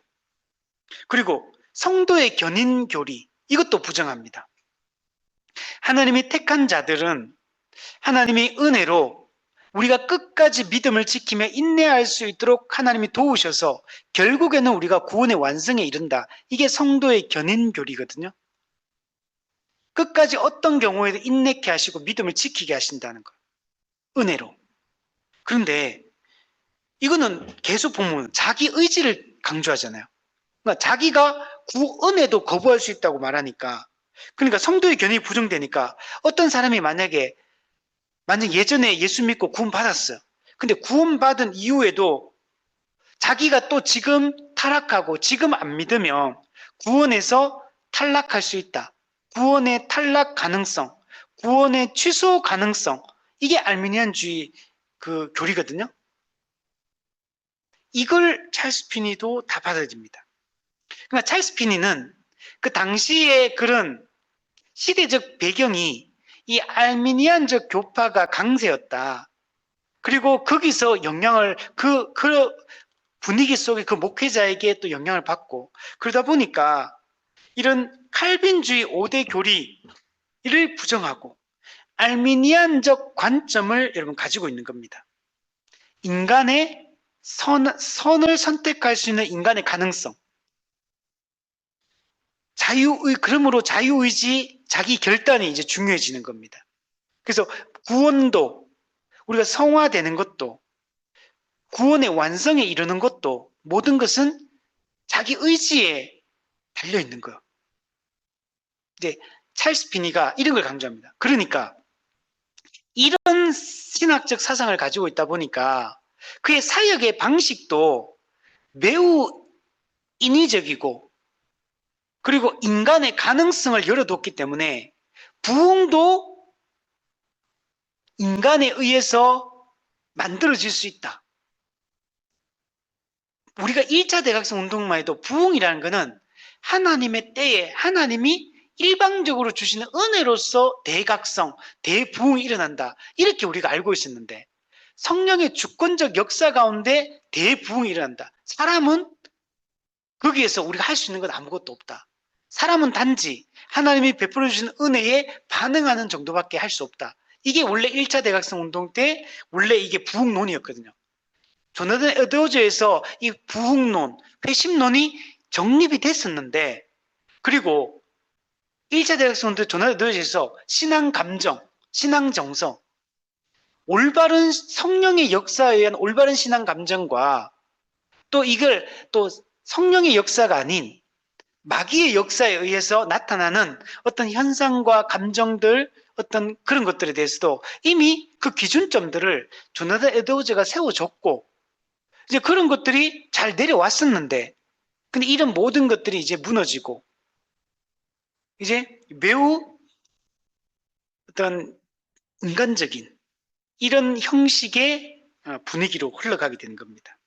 그리고 성도의 견인 교리, 이것도 부정합니다. 하나님이 택한 자들은 하나님이 은혜로 우리가 끝까지 믿음을 지키며 인내할 수 있도록 하나님이 도우셔서 결국에는 우리가 구원의 완성에 이른다. 이게 성도의 견인 교리거든요. 끝까지 어떤 경우에도 인내케 하시고 믿음을 지키게 하신다는 거예요. 은혜로. 그런데 이거는 계속 보면 자기 의지를 강조하잖아요. 그러니까 자기가 은혜도 거부할 수 있다고 말하니까, 그러니까 성도의 견인이 부정되니까 어떤 사람이 만약 예전에 예수 믿고 구원받았어요. 근데 구원받은 이후에도 자기가 또 지금 타락하고 지금 안 믿으면 구원에서 탈락할 수 있다. 구원의 탈락 가능성, 구원의 취소 가능성, 이게 알미니안주의 그 교리거든요. 이걸 찰스 피니도 다 받아들입니다. 그러니까 찰스 피니는 그 당시에 그런 시대적 배경이 이 알미니안적 교파가 강세였다. 그리고 거기서 영향을 그 분위기 속에 그 목회자에게 또 영향을 받고, 그러다 보니까 이런 칼빈주의 5대 교리를 부정하고 알미니안적 관점을 여러분 가지고 있는 겁니다. 인간의 선을 선택할 수 있는 인간의 가능성, 그러므로 자유의지, 자기 결단이 이제 중요해지는 겁니다. 그래서 구원도, 우리가 성화되는 것도, 구원의 완성에 이르는 것도, 모든 것은 자기 의지에 달려 있는 거예요. 이제 찰스 피니가 이런 걸 강조합니다. 그러니까 이런 신학적 사상을 가지고 있다 보니까 그의 사역의 방식도 매우 인위적이고, 그리고 인간의 가능성을 열어뒀기 때문에 부흥도 인간에 의해서 만들어질 수 있다. 우리가 1차 대각성 운동만 해도 부흥이라는 것은 하나님의 때에 하나님이 일방적으로 주시는 은혜로서 대각성, 대부흥이 일어난다. 이렇게 우리가 알고 있었는데, 성령의 주권적 역사 가운데 대부흥이 일어난다. 사람은 거기에서 우리가 할 수 있는 건 아무것도 없다. 사람은 단지 하나님이 베풀어 주신 은혜에 반응하는 정도밖에 할 수 없다. 이게 원래 1차 대각성 운동 때 원래 이게 부흥론이었거든요. 조나단 에드워즈에서 이 부흥론, 회심론이 정립이 됐었는데, 그리고 1차 대각성 운동 때 조나단 에드워즈에서 신앙 감정, 신앙 정서, 올바른 성령의 역사에 의한 올바른 신앙 감정과 또 이걸 또 성령의 역사가 아닌 마귀의 역사에 의해서 나타나는 어떤 현상과 감정들, 어떤 그런 것들에 대해서도 이미 그 기준점들을 조나단 에드워즈가 세워줬고, 이제 그런 것들이 잘 내려왔었는데, 근데 이런 모든 것들이 이제 무너지고, 이제 매우 어떤 인간적인 이런 형식의 분위기로 흘러가게 되는 겁니다.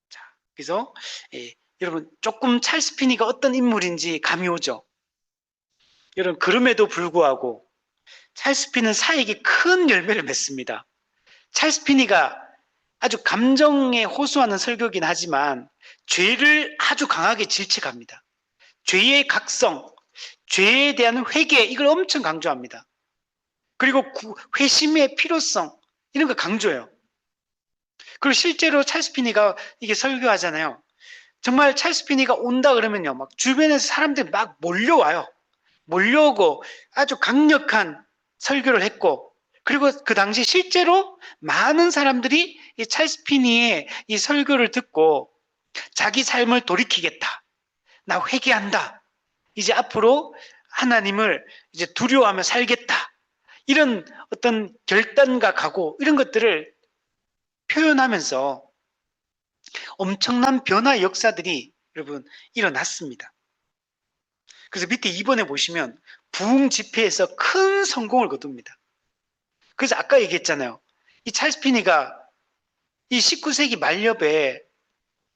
자, 그래서 여러분 조금 찰스 피니가 어떤 인물인지 감이 오죠. 여러분 그럼에도 불구하고 찰스 피니는 사역에 큰 열매를 맺습니다. 찰스 피니가 아주 감정에 호소하는 설교긴 하지만 죄를 아주 강하게 질책합니다. 죄의 각성, 죄에 대한 회개 이걸 엄청 강조합니다. 그리고 회심의 필요성 이런 거 강조해요. 그리고 실제로 찰스 피니가 이게 설교하잖아요. 정말 찰스 피니가 온다 그러면요, 막 주변에서 사람들이 막 몰려와요. 몰려오고 아주 강력한 설교를 했고, 그리고 그 당시 실제로 많은 사람들이 이 찰스 피니의 이 설교를 듣고 자기 삶을 돌이키겠다. 나 회개한다. 이제 앞으로 하나님을 이제 두려워하며 살겠다. 이런 어떤 결단과 각오 이런 것들을 표현하면서 엄청난 변화 역사들이 여러분 일어났습니다. 그래서 밑에 2번에 보시면 부흥 집회에서 큰 성공을 거둡니다. 그래서 아까 얘기했잖아요. 이 찰스 피니가 이 19세기 말엽에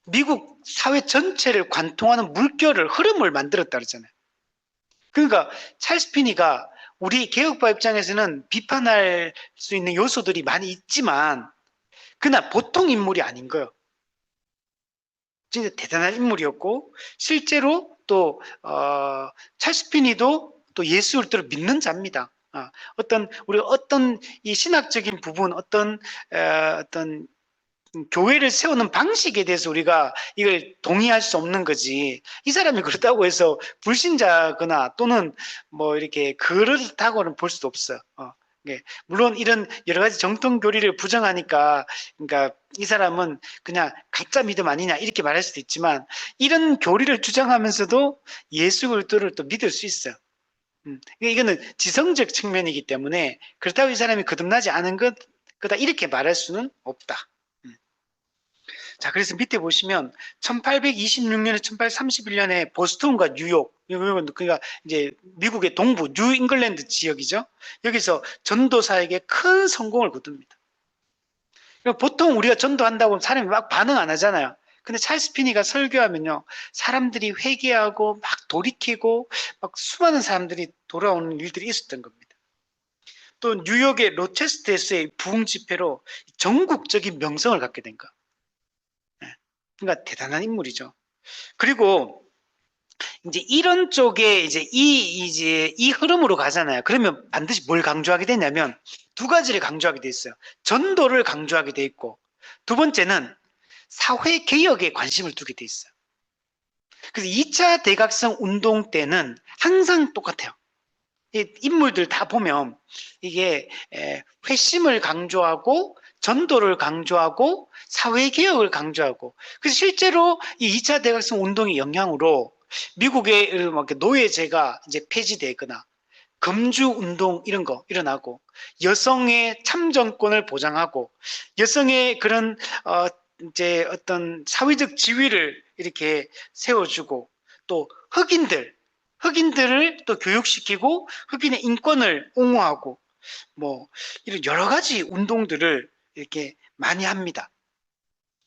미국 사회 전체를 관통하는 물결을 흐름을 만들었다 그러잖아요. 그러니까 찰스 피니가 우리 개혁파 입장에서는 비판할 수 있는 요소들이 많이 있지만 그러나 보통 인물이 아닌 거예요. 진짜 대단한 인물이었고 실제로 또 찰스 피니도 또 예수 그리스도를 믿는 자입니다. 우리가 어떤 이 신학적인 부분, 어떤 교회를 세우는 방식에 대해서 우리가 이걸 동의할 수 없는 거지. 이 사람이 그렇다고 해서 불신자거나 또는 뭐 이렇게 그렇다고는 볼 수도 없어요. 물론 이런 여러 가지 정통 교리를 부정하니까, 그러니까 이 사람은 그냥 가짜 믿음 아니냐 이렇게 말할 수도 있지만 이런 교리를 주장하면서도 예수 그리스도를 또 믿을 수 있어요. 이거는 지성적 측면이기 때문에 그렇다고 이 사람이 거듭나지 않은 거다 이렇게 말할 수는 없다. 자, 그래서 밑에 보시면 1826년에 1831년에 보스턴과 뉴욕, 그러니까 이제 미국의 동부 뉴 잉글랜드 지역이죠. 여기서 전도사에게 큰 성공을 거둡니다. 보통 우리가 전도한다고 하면 사람이 막 반응 안 하잖아요. 근데 찰스 피니가 설교하면요, 사람들이 회개하고 막 돌이키고 막 수많은 사람들이 돌아오는 일들이 있었던 겁니다. 또 뉴욕의 로체스터에서의 부흥 집회로 전국적인 명성을 갖게 된 거. 그러니까 대단한 인물이죠. 그리고 이제 이런 쪽에 이제 이 흐름으로 가잖아요. 그러면 반드시 뭘 강조하게 되냐면 두 가지를 강조하게 돼 있어요. 전도를 강조하게 돼 있고 두 번째는 사회 개혁에 관심을 두게 돼 있어요. 그래서 2차 대각성 운동 때는 항상 똑같아요. 이 인물들 다 보면 이게 회심을 강조하고 전도를 강조하고 사회개혁을 강조하고 그래서 실제로 이 2차 대각성 운동의 영향으로 미국의 노예제가 이제 폐지되거나 금주 운동 이런 거 일어나고 여성의 참정권을 보장하고 여성의 그런 이제 어떤 사회적 지위를 이렇게 세워주고 또 흑인들을 또 교육시키고 흑인의 인권을 옹호하고 뭐 이런 여러 가지 운동들을 이렇게 많이 합니다.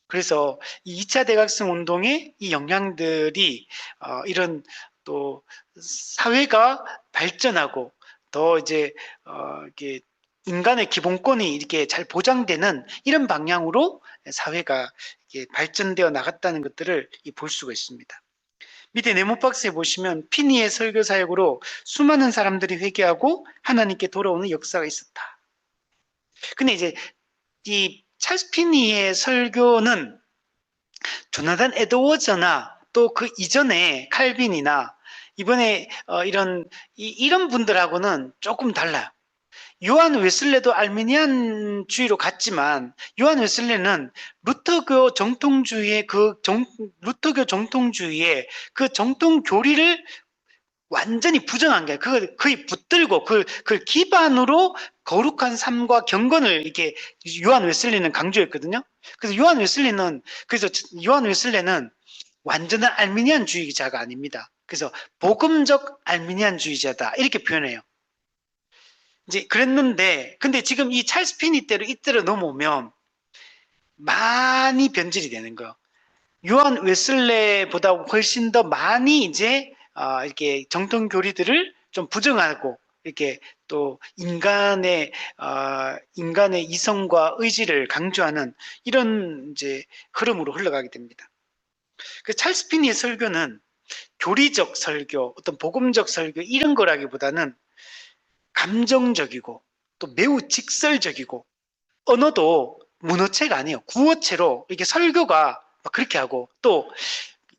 그래서 이 2차 대각성 운동의 이 영향들이 이런 또 사회가 발전하고 더 이제 이렇게 인간의 기본권이 이렇게 잘 보장되는 이런 방향으로 사회가 이렇게 발전되어 나갔다는 것들을 볼 수가 있습니다. 밑에 네모박스에 보시면 피니의 설교 사역으로 수많은 사람들이 회개하고 하나님께 돌아오는 역사가 있었다. 근데 이제 이 찰스 피니의 설교는 조나단 에드워즈나 또 그 이전에 칼빈이나 이번에 이런 분들하고는 조금 달라요. 요한 웨슬레도 알미니안주의로 갔지만 요한 웨슬레는 루터교 정통주의의 루터교 정통주의의 그 정통 교리를 완전히 부정한 게 그걸 거의 붙들고 그걸 기반으로 거룩한 삶과 경건을 이렇게 요한 웨슬리는 강조했거든요. 그래서 요한 웨슬레는 완전한 알미니안주의자가 아닙니다. 그래서 복음적 알미니안주의자다 이렇게 표현해요. 이제 그랬는데 근데 지금 이 찰스 피니 때로 이때로 넘어오면 많이 변질이 되는 거예요. 요한 웨슬레보다 훨씬 더 많이 이제 이렇게 정통 교리들을 좀 부정하고 이렇게 또 인간의 이성과 의지를 강조하는 이런 이제 흐름으로 흘러가게 됩니다. 그 찰스 피니의 설교는 교리적 설교, 어떤 복음적 설교 이런 거라기보다는 감정적이고 또 매우 직설적이고 언어도 문어체가 아니에요. 구어체로 이렇게 설교가 막 그렇게 하고 또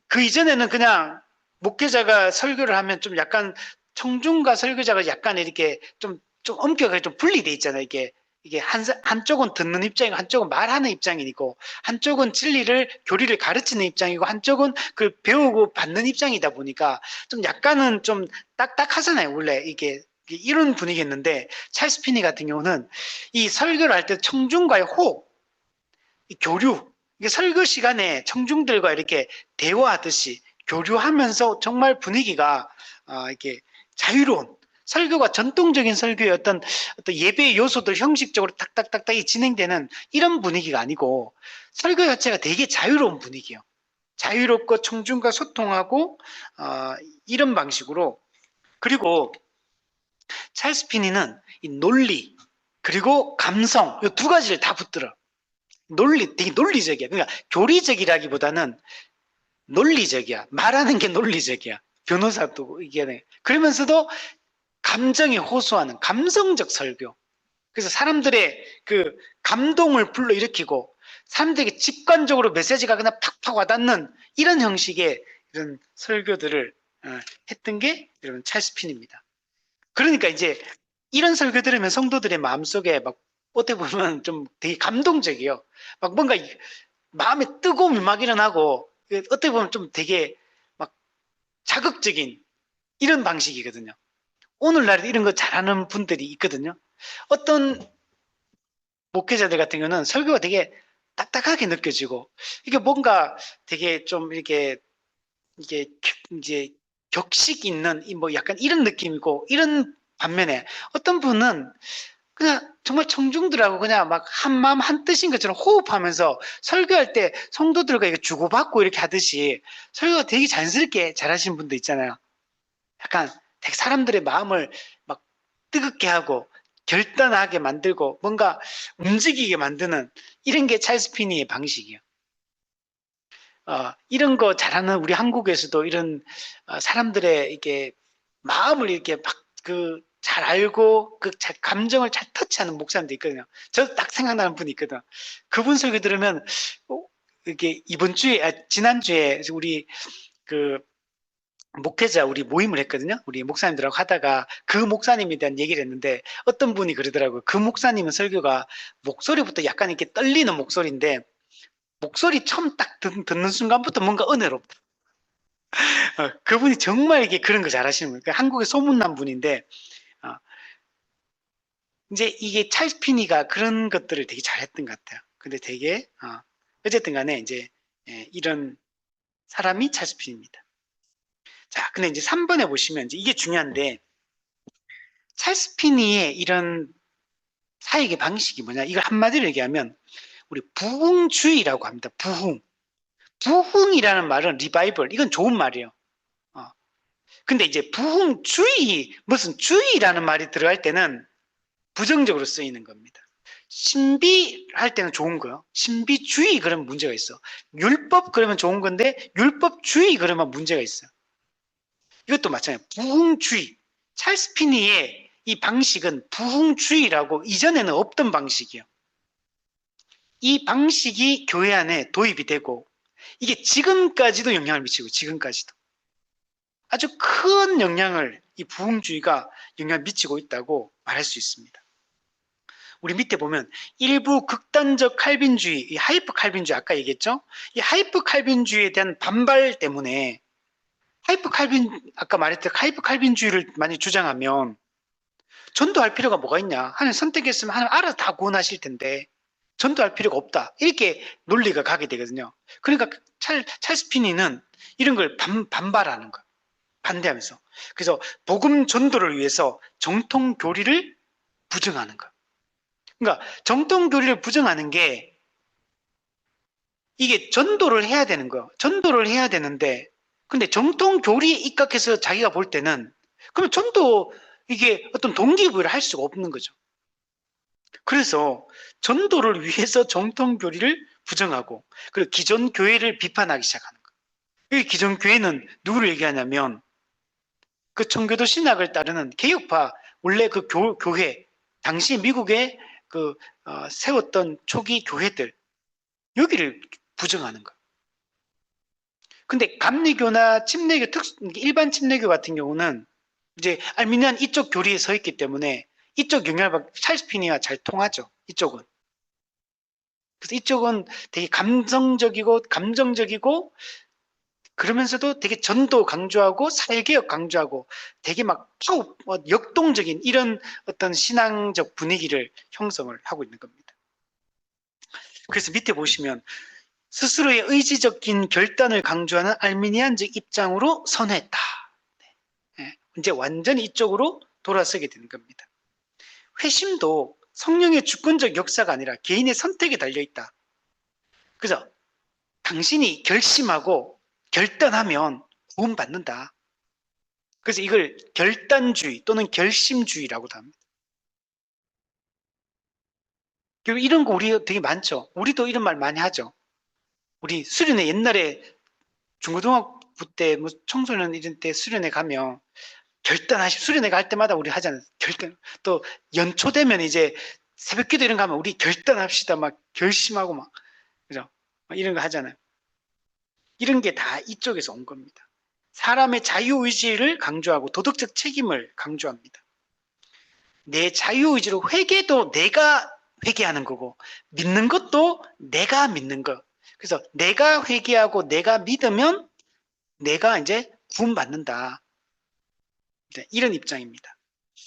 그 이전에는 그냥 목회자가 설교를 하면 좀 약간 청중과 설교자가 약간 이렇게 좀 엄격하게 좀 분리돼 있잖아요. 이게 한쪽은 듣는 입장이고 한쪽은 말하는 입장이고 한쪽은 진리를 교리를 가르치는 입장이고 한쪽은 그 배우고 받는 입장이다 보니까 좀 약간은 좀 딱딱하잖아요. 원래 이게 이런 분위기였는데 찰스 피니 같은 경우는 이 설교를 할 때 청중과의 호흡, 이 교류, 이게 설교 시간에 청중들과 이렇게 대화하듯이 교류하면서 정말 분위기가 이렇게 자유로운 설교가 전통적인 설교의 어떤 예배의 요소들 형식적으로 딱딱딱딱 진행되는 이런 분위기가 아니고 설교 자체가 되게 자유로운 분위기예요. 자유롭고 청중과 소통하고 이런 방식으로 그리고 찰스 피니는 이 논리 그리고 감성 이 두 가지를 다 붙들어. 되게 논리적이야. 그러니까 교리적이라기보다는 논리적이야. 말하는 게 논리적이야. 변호사도 이게 그러면서도 감정에 호소하는 감성적 설교. 그래서 사람들의 그 감동을 불러일으키고 사람들에게 직관적으로 메시지가 그냥 팍팍 와닿는 이런 형식의 이런 설교들을 했던 게 여러분 찰스 핀입니다. 그러니까 이제 이런 설교 들으면 성도들의 마음속에 막 어떻게 보면 좀 되게 감동적이에요. 막 뭔가 마음에 뜨거움이 막 일어나고 어떻게 보면 좀 되게 막 자극적인 이런 방식이거든요. 오늘날에 이런 거 잘하는 분들이 있거든요. 어떤 목회자들 같은 경우는 설교가 되게 딱딱하게 느껴지고 이게 뭔가 되게 좀 이게 이제 격식 있는 뭐 약간 이런 느낌이고 이런 반면에 어떤 분은 그냥 정말 청중들하고 그냥 막 한마음 한뜻인 것처럼 호흡하면서 설교할 때 성도들과 이렇게 주고받고 이렇게 하듯이 설교가 되게 자연스럽게 잘하시는 분도 있잖아요. 약간 되게 사람들의 마음을 막 뜨겁게 하고 결단하게 만들고 뭔가 움직이게 만드는 이런 게 찰스 피니의 방식이에요. 이런 거 잘하는 우리 한국에서도 이런 사람들의 이게 마음을 이렇게 막 잘 알고 감정을 잘 터치하는 목사님도 있거든요. 저도 딱 생각나는 분이 있거든. 그분 설교 들으면 이게 지난주에 우리 그 목회자 우리 모임을 했거든요. 우리 목사님들하고 하다가 그 목사님에 대한 얘기를 했는데 어떤 분이 그러더라고요. 그 목사님은 설교가 목소리부터 약간 이렇게 떨리는 목소리인데 목소리 처음 딱 듣는 순간부터 뭔가 은혜롭다. 그분이 정말 이게 그런 거 잘하시는 거예요. 그러니까 한국에 소문난 분인데 어, 이제 이게 찰스 피니가 그런 것들을 되게 잘했던 것 같아요. 근데 되게 어쨌든 간에 이제 이런 사람이 찰스 피니입니다. 자, 근데 이제 3번에 보시면 이제 이게 중요한데 찰스 피니의 이런 사역의 방식이 뭐냐? 이걸 한마디로 얘기하면 우리 부흥주의라고 합니다. 부흥이라는 말은 리바이벌. 이건 좋은 말이에요. 근데 이제 부흥주의, 무슨 주의라는 말이 들어갈 때는 부정적으로 쓰이는 겁니다. 신비할 때는 좋은 거예요. 신비주의 그러면 문제가 있어. 율법 그러면 좋은 건데 율법주의 그러면 문제가 있어요. 이것도 마찬가지예요. 부흥주의. 찰스 피니의 이 방식은 부흥주의라고 이전에는 없던 방식이에요. 이 방식이 교회 안에 도입이 되고 이게 지금까지도 영향을 미치고 지금까지도 아주 큰 영향을 이 부흥주의가 영향을 미치고 있다고 말할 수 있습니다. 우리 밑에 보면 일부 극단적 칼빈주의, 이 하이퍼 칼빈주의 아까 얘기했죠? 이 하이퍼 칼빈주의에 대한 반발 때문에 아까 말했던 하이퍼 칼빈주의를 많이 주장하면 전도할 필요가 뭐가 있냐? 하나님 선택했으면 하나님 알아서 다 구원하실 텐데 전도할 필요가 없다. 이렇게 논리가 가게 되거든요. 그러니까 찰스 피니는 이런 걸 반발하는 거야. 반대하면서. 그래서 복음 전도를 위해서 정통 교리를 부정하는 거야. 그러니까 정통 교리를 부정하는 게 이게 전도를 해야 되는 거. 전도를 해야 되는데 근데 정통 교리에 입각해서 자기가 볼 때는 그러면 전도 이게 어떤 동기부여를 할 수가 없는 거죠. 그래서 전도를 위해서 정통 교리를 부정하고 그리고 기존 교회를 비판하기 시작하는 거예요. 이 기존 교회는 누구를 얘기하냐면 그 청교도 신학을 따르는 개혁파 원래 그 교회 당시 미국에 세웠던 초기 교회들 여기를 부정하는 거예요. 근데 감리교나 침례교 일반 침례교 같은 경우는 이제 알미니안 이쪽 교리에 서 있기 때문에 이쪽 영향을 받고 찰스 피니와 잘 통하죠. 이쪽은. 그래서 이쪽은 되게 감정적이고 그러면서도 되게 전도 강조하고 사회개혁 강조하고 되게 막 역동적인 이런 어떤 신앙적 분위기를 형성을 하고 있는 겁니다. 그래서 밑에 보시면 스스로의 의지적인 결단을 강조하는 알미니안적 입장으로 선회했다. 이제 완전히 이쪽으로 돌아서게 되는 겁니다. 회심도 성령의 주권적 역사가 아니라 개인의 선택에 달려있다. 그래서 당신이 결심하고 결단하면 구원받는다. 그래서 이걸 결단주의 또는 결심주의라고도 합니다. 그리고 이런 거 우리 되게 많죠. 우리도 이런 말 많이 하죠. 우리 수련회 옛날에 중고등학부 때 뭐 청소년 이런 때 수련회 가면 수련회 갈 때마다 우리 하잖아요. 또 연초 되면 이제 새벽기도 이런 거 하면 우리 결단합시다. 막 결심하고 막 그죠? 이런 거 하잖아요. 이런 게 다 이쪽에서 온 겁니다. 사람의 자유의지를 강조하고 도덕적 책임을 강조합니다. 내 자유의지로 회개도 내가 회개하는 거고 믿는 것도 내가 믿는 거. 그래서 내가 회개하고 내가 믿으면 내가 이제 구원받는다. 이런 입장입니다.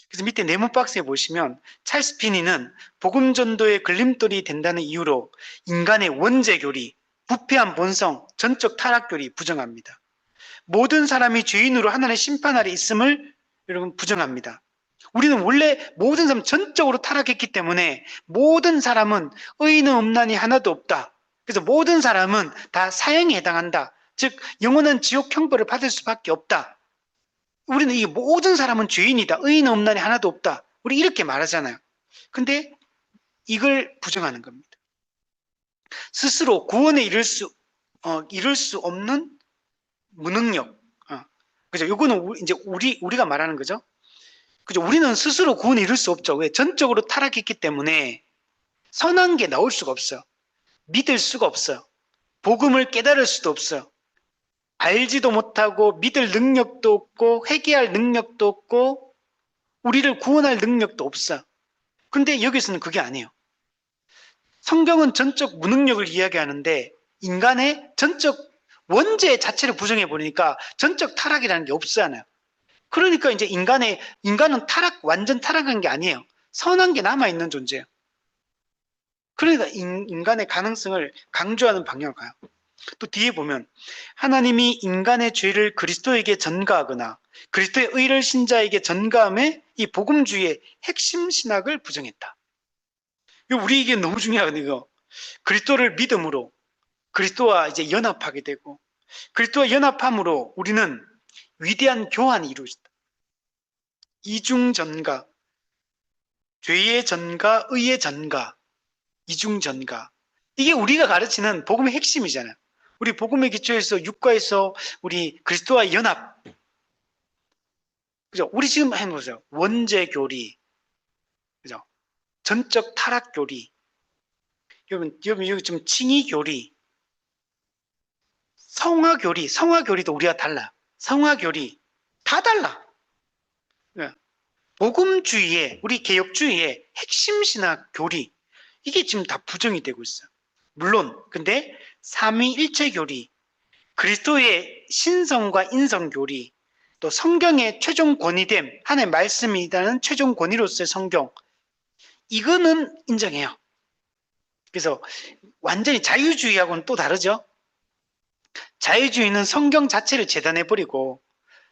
그래서 밑에 네모 박스에 보시면 찰스 피니는 복음 전도의 걸림돌이 된다는 이유로 인간의 원죄 교리, 부패한 본성, 전적 타락 교리 부정합니다. 모든 사람이 죄인으로 하나님의 심판 아래 있음을 여러분 부정합니다. 우리는 원래 모든 사람 전적으로 타락했기 때문에 모든 사람은 의인은 없나니 하나도 없다. 그래서 모든 사람은 다 사형에 해당한다. 즉 영원한 지옥 형벌을 받을 수밖에 없다. 우리는 이 모든 사람은 죄인이다. 의인은 없나니 하나도 없다. 우리 이렇게 말하잖아요. 근데 이걸 부정하는 겁니다. 스스로 구원에 이룰 수 없는 무능력. 그죠? 요거는 이제 우리가 말하는 거죠. 그죠? 우리는 스스로 구원에 이룰 수 없죠. 왜? 전적으로 타락했기 때문에 선한 게 나올 수가 없어요. 믿을 수가 없어요. 복음을 깨달을 수도 없어요. 알지도 못하고 믿을 능력도 없고 회개할 능력도 없고 우리를 구원할 능력도 없어요. 근데 여기서는 그게 아니에요. 성경은 전적 무능력을 이야기하는데 인간의 전적 원죄 자체를 부정해 버리니까 전적 타락이라는 게 없잖아요. 그러니까 이제 인간은 완전 타락한 게 아니에요. 선한 게 남아있는 존재예요. 그러니까 인간의 가능성을 강조하는 방향으로 가요. 또 뒤에 보면 하나님이 인간의 죄를 그리스도에게 전가하거나 그리스도의 의를 신자에게 전가함에 이 복음주의의 핵심 신학을 부정했다. 우리에게 너무 중요하거든요. 이거. 그리스도를 믿음으로 그리스도와 이제 연합하게 되고 그리스도와 연합함으로 우리는 위대한 교환이 이루어진다. 이중전가, 죄의 전가, 의의 전가, 이중전가. 이게 우리가 가르치는 복음의 핵심이잖아요. 우리 복음의 기초에서 육과에서 우리 그리스도와 연합. 그죠? 우리 지금 해보세요. 원죄 교리, 그죠? 전적 타락 교리. 여기 좀 칭의 교리, 성화 교리도 우리가 달라. 성화 교리 다 달라. 복음주의의, 우리 개혁주의의 핵심 신학 교리, 이게 지금 다 부정이 되고 있어요. 물론 근데 삼위일체 교리, 그리스도의 신성과 인성 교리, 또 성경의 최종 권위됨, 하나님의 말씀이라는 최종 권위로서의 성경, 이거는 인정해요. 그래서 완전히 자유주의하고는 또 다르죠. 자유주의는 성경 자체를 재단해버리고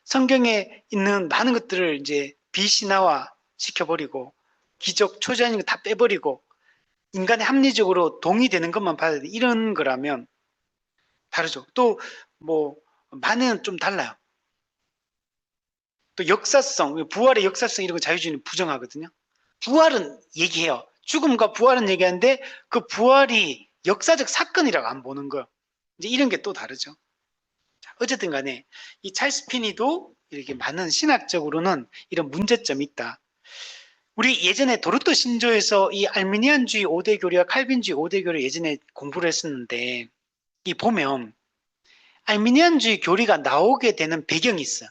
성경에 있는 많은 것들을 이제 비신화화 시켜버리고 기적, 초자연인 거 다 빼버리고 인간의 합리적으로 동의되는 것만 받아야 돼. 이런 거라면 다르죠. 또 뭐 많은 좀 달라요. 또 역사성, 부활의 역사성 이런 거 자유주의는 부정하거든요. 부활은 얘기해요. 죽음과 부활은 얘기하는데 그 부활이 역사적 사건이라고 안 보는 거예요. 이제 이런 게 또 다르죠. 자, 어쨌든 간에 이 찰스 피니도 이렇게 많은 신학적으로는 이런 문제점이 있다. 우리 예전에 도르토 신조에서 이 알미니안주의 5대 교리와 칼빈주의 5대 교리 예전에 공부를 했었는데 이 보면 알미니안주의 교리가 나오게 되는 배경이 있어요.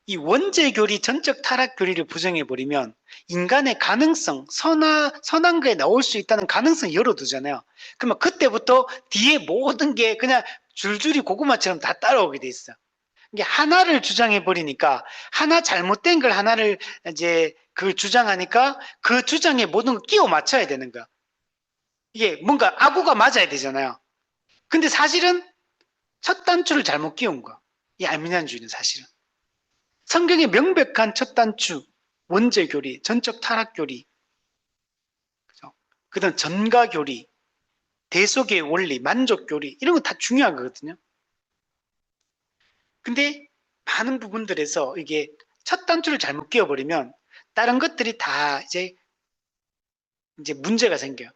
이 원죄 교리, 전적 타락 교리를 부정해버리면 인간의 가능성, 선한 거에 나올 수 있다는 가능성 열어두잖아요. 그러면 그때부터 뒤에 모든 게 그냥 줄줄이 고구마처럼 다 따라오게 돼 있어요. 이게 하나를 주장해버리니까 하나 잘못된 걸 하나를 이제 그걸 주장하니까 그 주장에 모든 걸 끼워 맞춰야 되는 거야. 이게 뭔가 아구가 맞아야 되잖아요. 근데 사실은 첫 단추를 잘못 끼운 거야. 이 알미니안주의는 사실은. 성경의 명백한 첫 단추, 원죄 교리, 전적 타락 교리, 그다음 전가 교리, 대속의 원리, 만족 교리 이런 거 다 중요한 거거든요. 근데 많은 부분들에서 이게 첫 단추를 잘못 끼워버리면 다른 것들이 다 이제 문제가 생겨요.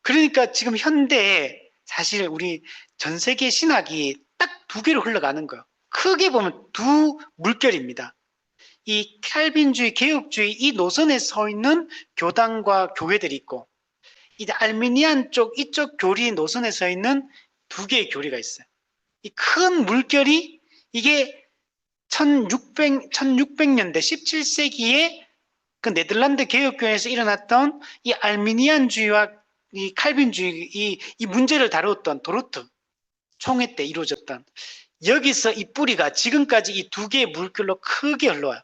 그러니까 지금 현대에 사실 우리 전 세계 신학이 딱 두 개로 흘러가는 거예요. 크게 보면 두 물결입니다. 이 칼빈주의, 개혁주의 이 노선에 서 있는 교단과 교회들이 있고 이제 알미니안 쪽 이쪽 교리 노선에 서 있는 두 개의 교리가 있어요. 이 큰 물결이 이게 1600년대 17세기에 그 네덜란드 개혁교회에서 일어났던 이 알미니안주의와 이 칼빈주의 이 문제를 다루었던 도르트 총회 때 이루어졌던 여기서 이 뿌리가 지금까지 이 두 개의 물결로 크게 흘러와요.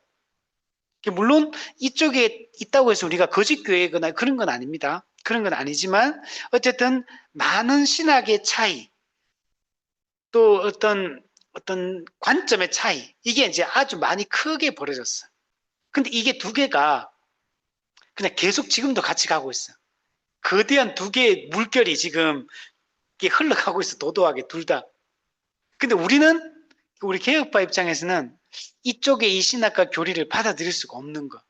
물론 이쪽에 있다고 해서 우리가 거짓교회거나 그런 건 아닙니다. 그런 건 아니지만 어쨌든 많은 신학의 차이 또 어떤 관점의 차이 이게 이제 아주 많이 크게 벌어졌어요. 근데 이게 두 개가 그냥 계속 지금도 같이 가고 있어요. 거대한 두 개의 물결이 지금 흘러가고 있어 도도하게 둘 다. 근데 우리 개혁파 입장에서는 이쪽의 이 신학과 교리를 받아들일 수가 없는 거.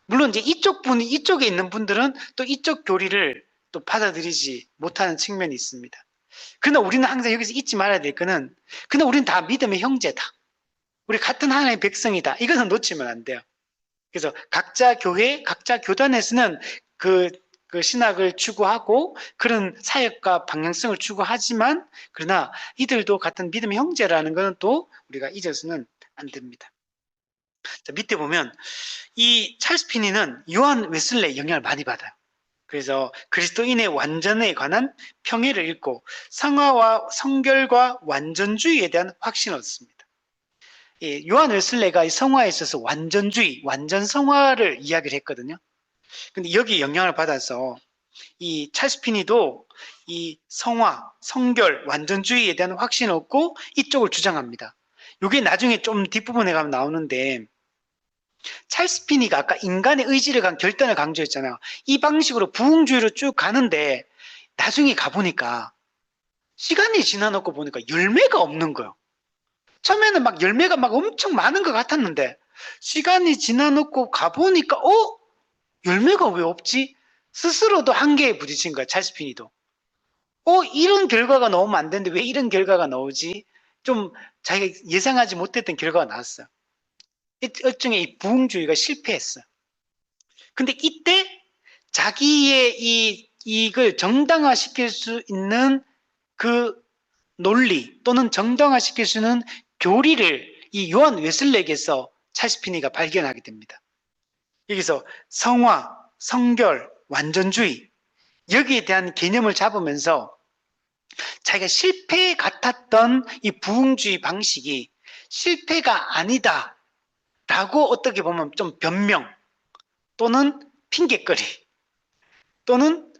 물론 이제 이쪽에 있는 분들은 또 이쪽 교리를 또 받아들이지 못하는 측면이 있습니다. 그러나 우리는 항상 여기서 잊지 말아야 될 거는 그러나 우리는 다 믿음의 형제다. 우리 같은 하나님의 백성이다. 이것은 놓치면 안 돼요. 그래서 각자 교회, 각자 교단에서는 그 신학을 추구하고 그런 사역과 방향성을 추구하지만 그러나 이들도 같은 믿음의 형제라는 것은 또 우리가 잊어서는 안 됩니다. 자, 밑에 보면 이 찰스 피니는 요한 웨슬레의 영향을 많이 받아요. 그래서 그리스도인의 완전에 관한 평해를 읽고 성화와 성결과 완전주의에 대한 확신을 얻습니다. 예, 요한 웨슬레가 이 성화에 있어서 완전주의, 완전 성화를 이야기를 했거든요. 근데 여기 영향을 받아서 이 찰스 피니도 이 성화, 성결, 완전주의에 대한 확신을 얻고 이쪽을 주장합니다. 이게 나중에 좀 뒷부분에 가면 나오는데 찰스 피니가 아까 인간의 의지를 결단을 강조했잖아요. 이 방식으로 부흥주의로 쭉 가는데 나중에 가보니까 시간이 지나놓고 보니까 열매가 없는 거예요. 처음에는 막 열매가 막 엄청 많은 것 같았는데 시간이 지나놓고 가보니까 열매가 왜 없지? 스스로도 한계에 부딪힌 거야. 찰스 피니도. 이런 결과가 나오면 안 되는데 왜 이런 결과가 나오지? 좀 자기가 예상하지 못했던 결과가 나왔어요. 일종의 이 부흥주의가 실패했어요. 근데 이때 자기의 이걸 정당화시킬 수 있는 그 논리 또는 정당화시킬 수 있는 교리를 이 요한 웨슬레에게서 찰스 피니가 발견하게 됩니다. 여기서 성화, 성결, 완전주의 여기에 대한 개념을 잡으면서 자기가 실패 같았던 이 부흥주의 방식이 실패가 아니다 라고 어떻게 보면 좀 변명 또는 핑계거리 또는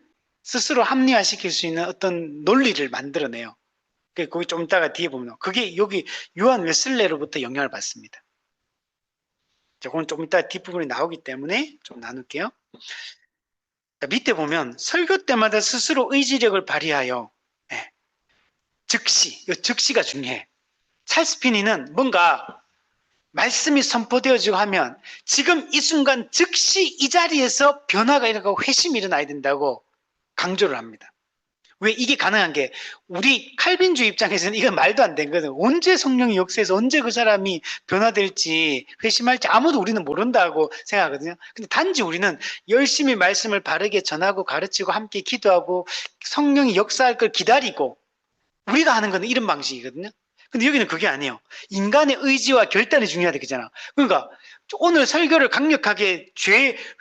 스스로 합리화시킬 수 있는 어떤 논리를 만들어내요. 거기 좀 이따가 뒤에 보면 그게 여기 요한 웨슬레로부터 영향을 받습니다. 그건 좀 이따 뒷부분이 나오기 때문에 좀 나눌게요. 자, 밑에 보면 설교 때마다 스스로 의지력을 발휘하여 즉시, 이 즉시가 중요해. 찰스 피니는 뭔가 말씀이 선포되어지고 하면 지금 이 순간 즉시 이 자리에서 변화가 일어나고 회심이 일어나야 된다고 강조를 합니다. 왜 이게 가능한 게 우리 칼빈주의 입장에서는 이건 말도 안 되거든. 언제 성령이 역사해서 언제 그 사람이 변화될지 회심할지 아무도 우리는 모른다고 생각하거든요. 근데 단지 우리는 열심히 말씀을 바르게 전하고 가르치고 함께 기도하고 성령이 역사할 걸 기다리고 우리가 하는 건 이런 방식이거든요. 근데 여기는 그게 아니에요. 인간의 의지와 결단이 중요하다 그잖아. 그러니까 오늘 설교를 강력하게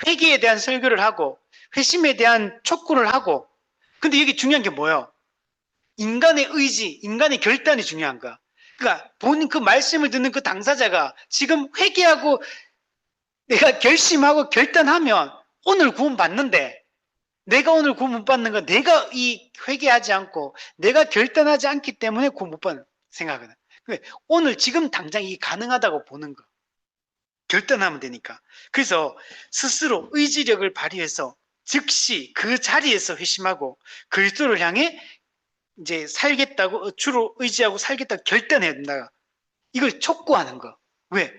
회개에 대한 설교를 하고 회심에 대한 촉구를 하고 근데 여기 중요한 게 뭐예요? 인간의 의지, 인간의 결단이 중요한 거야. 그러니까 본인 그 말씀을 듣는 그 당사자가 지금 회개하고 내가 결심하고 결단하면 오늘 구원 받는데 내가 오늘 구원 못 받는 건 내가 이 회개하지 않고 내가 결단하지 않기 때문에 구원 못 받는 생각하거든. 오늘 지금 당장 이게 가능하다고 보는 거. 결단하면 되니까. 그래서 스스로 의지력을 발휘해서 즉시 그 자리에서 회심하고 그리스도를 향해 이제 살겠다고 주로 의지하고 살겠다고 결단해야 된다. 이걸 촉구하는 거. 왜?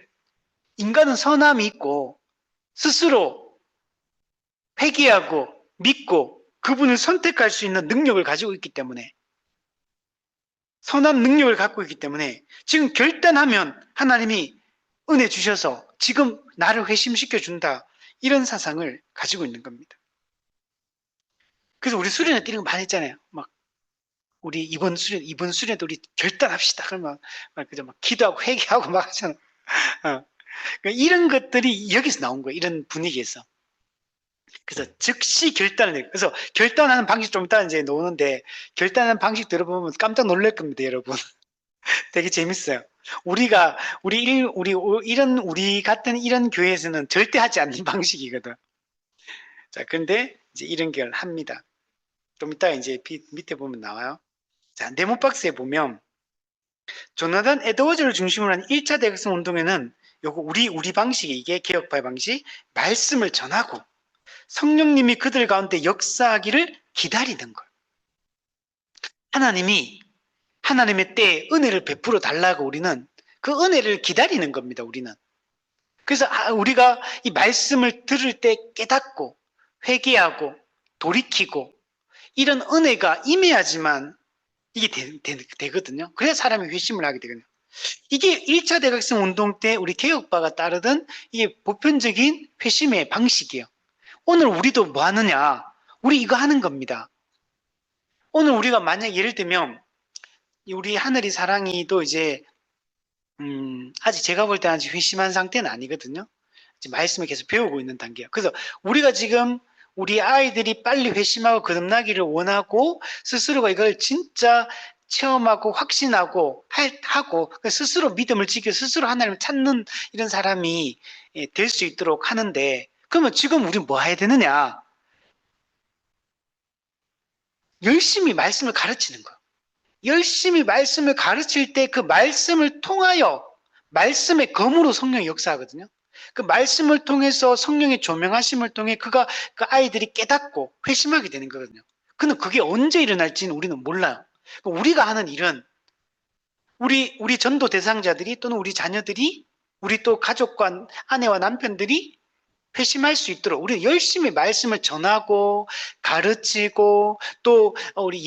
인간은 선함이 있고 스스로 회개하고 믿고 그분을 선택할 수 있는 능력을 가지고 있기 때문에 선한 능력을 갖고 있기 때문에 지금 결단하면 하나님이 은혜 주셔서 지금 나를 회심시켜 준다. 이런 사상을 가지고 있는 겁니다. 그래서 우리 수련회 때 이런 거 많이 했잖아요. 막 우리 이번 수련회도 우리 결단합시다. 그러면 그저 막 기도하고 회개하고 막 하잖아. 그러니까 이런 것들이 여기서 나온 거예요. 이런 분위기에서. 그래서 즉시 결단을 해요. 그래서 결단하는 방식 좀 이따 이제 나오는데 결단하는 방식 들어보면 깜짝 놀랄 겁니다, 여러분. 되게 재밌어요. 우리 같은 이런 교회에서는 절대 하지 않는 방식이거든. 자, 근데 이제 이런 걸 합니다. 좀 이따 이제 밑에 보면 나와요. 자, 네모 박스에 보면 조나단 에드워즈를 중심으로 한 1차 대각성 운동에는 요거 우리 방식이 이게 개혁파의 방식, 말씀을 전하고 성령님이 그들 가운데 역사하기를 기다리는 걸. 하나님의 때에 은혜를 베풀어 달라고 우리는 그 은혜를 기다리는 겁니다, 우리는. 그래서 우리가 이 말씀을 들을 때 깨닫고 회개하고 돌이키고 이런 은혜가 임해야지만 이게 되거든요. 그래야 사람이 회심을 하게 되거든요. 이게 1차 대각성 운동 때 우리 개혁파가 따르던 이게 보편적인 회심의 방식이에요. 오늘 우리도 뭐 하느냐? 우리 이거 하는 겁니다. 오늘 우리가 만약 예를 들면 우리 하늘이 사랑이도 이제 아직 제가 볼 때 아직 회심한 상태는 아니거든요. 이제 말씀을 계속 배우고 있는 단계예요. 그래서 우리가 지금 우리 아이들이 빨리 회심하고 거듭나기를 원하고 스스로가 이걸 진짜 체험하고 확신하고 하고 스스로 믿음을 지켜 스스로 하나님을 찾는 이런 사람이 될 수 있도록 하는데 그러면 지금 우리 뭐 해야 되느냐? 열심히 말씀을 가르치는 거. 열심히 말씀을 가르칠 때 그 말씀을 통하여 말씀의 검으로 성령이 역사하거든요. 그 말씀을 통해서 성령의 조명하심을 통해 그 아이들이 깨닫고 회심하게 되는 거거든요. 근데 그게 언제 일어날지는 우리는 몰라요. 우리가 하는 일은 우리 전도 대상자들이 또는 우리 자녀들이 우리 또 가족과 아내와 남편들이 회심할 수 있도록 우리 열심히 말씀을 전하고 가르치고 또 우리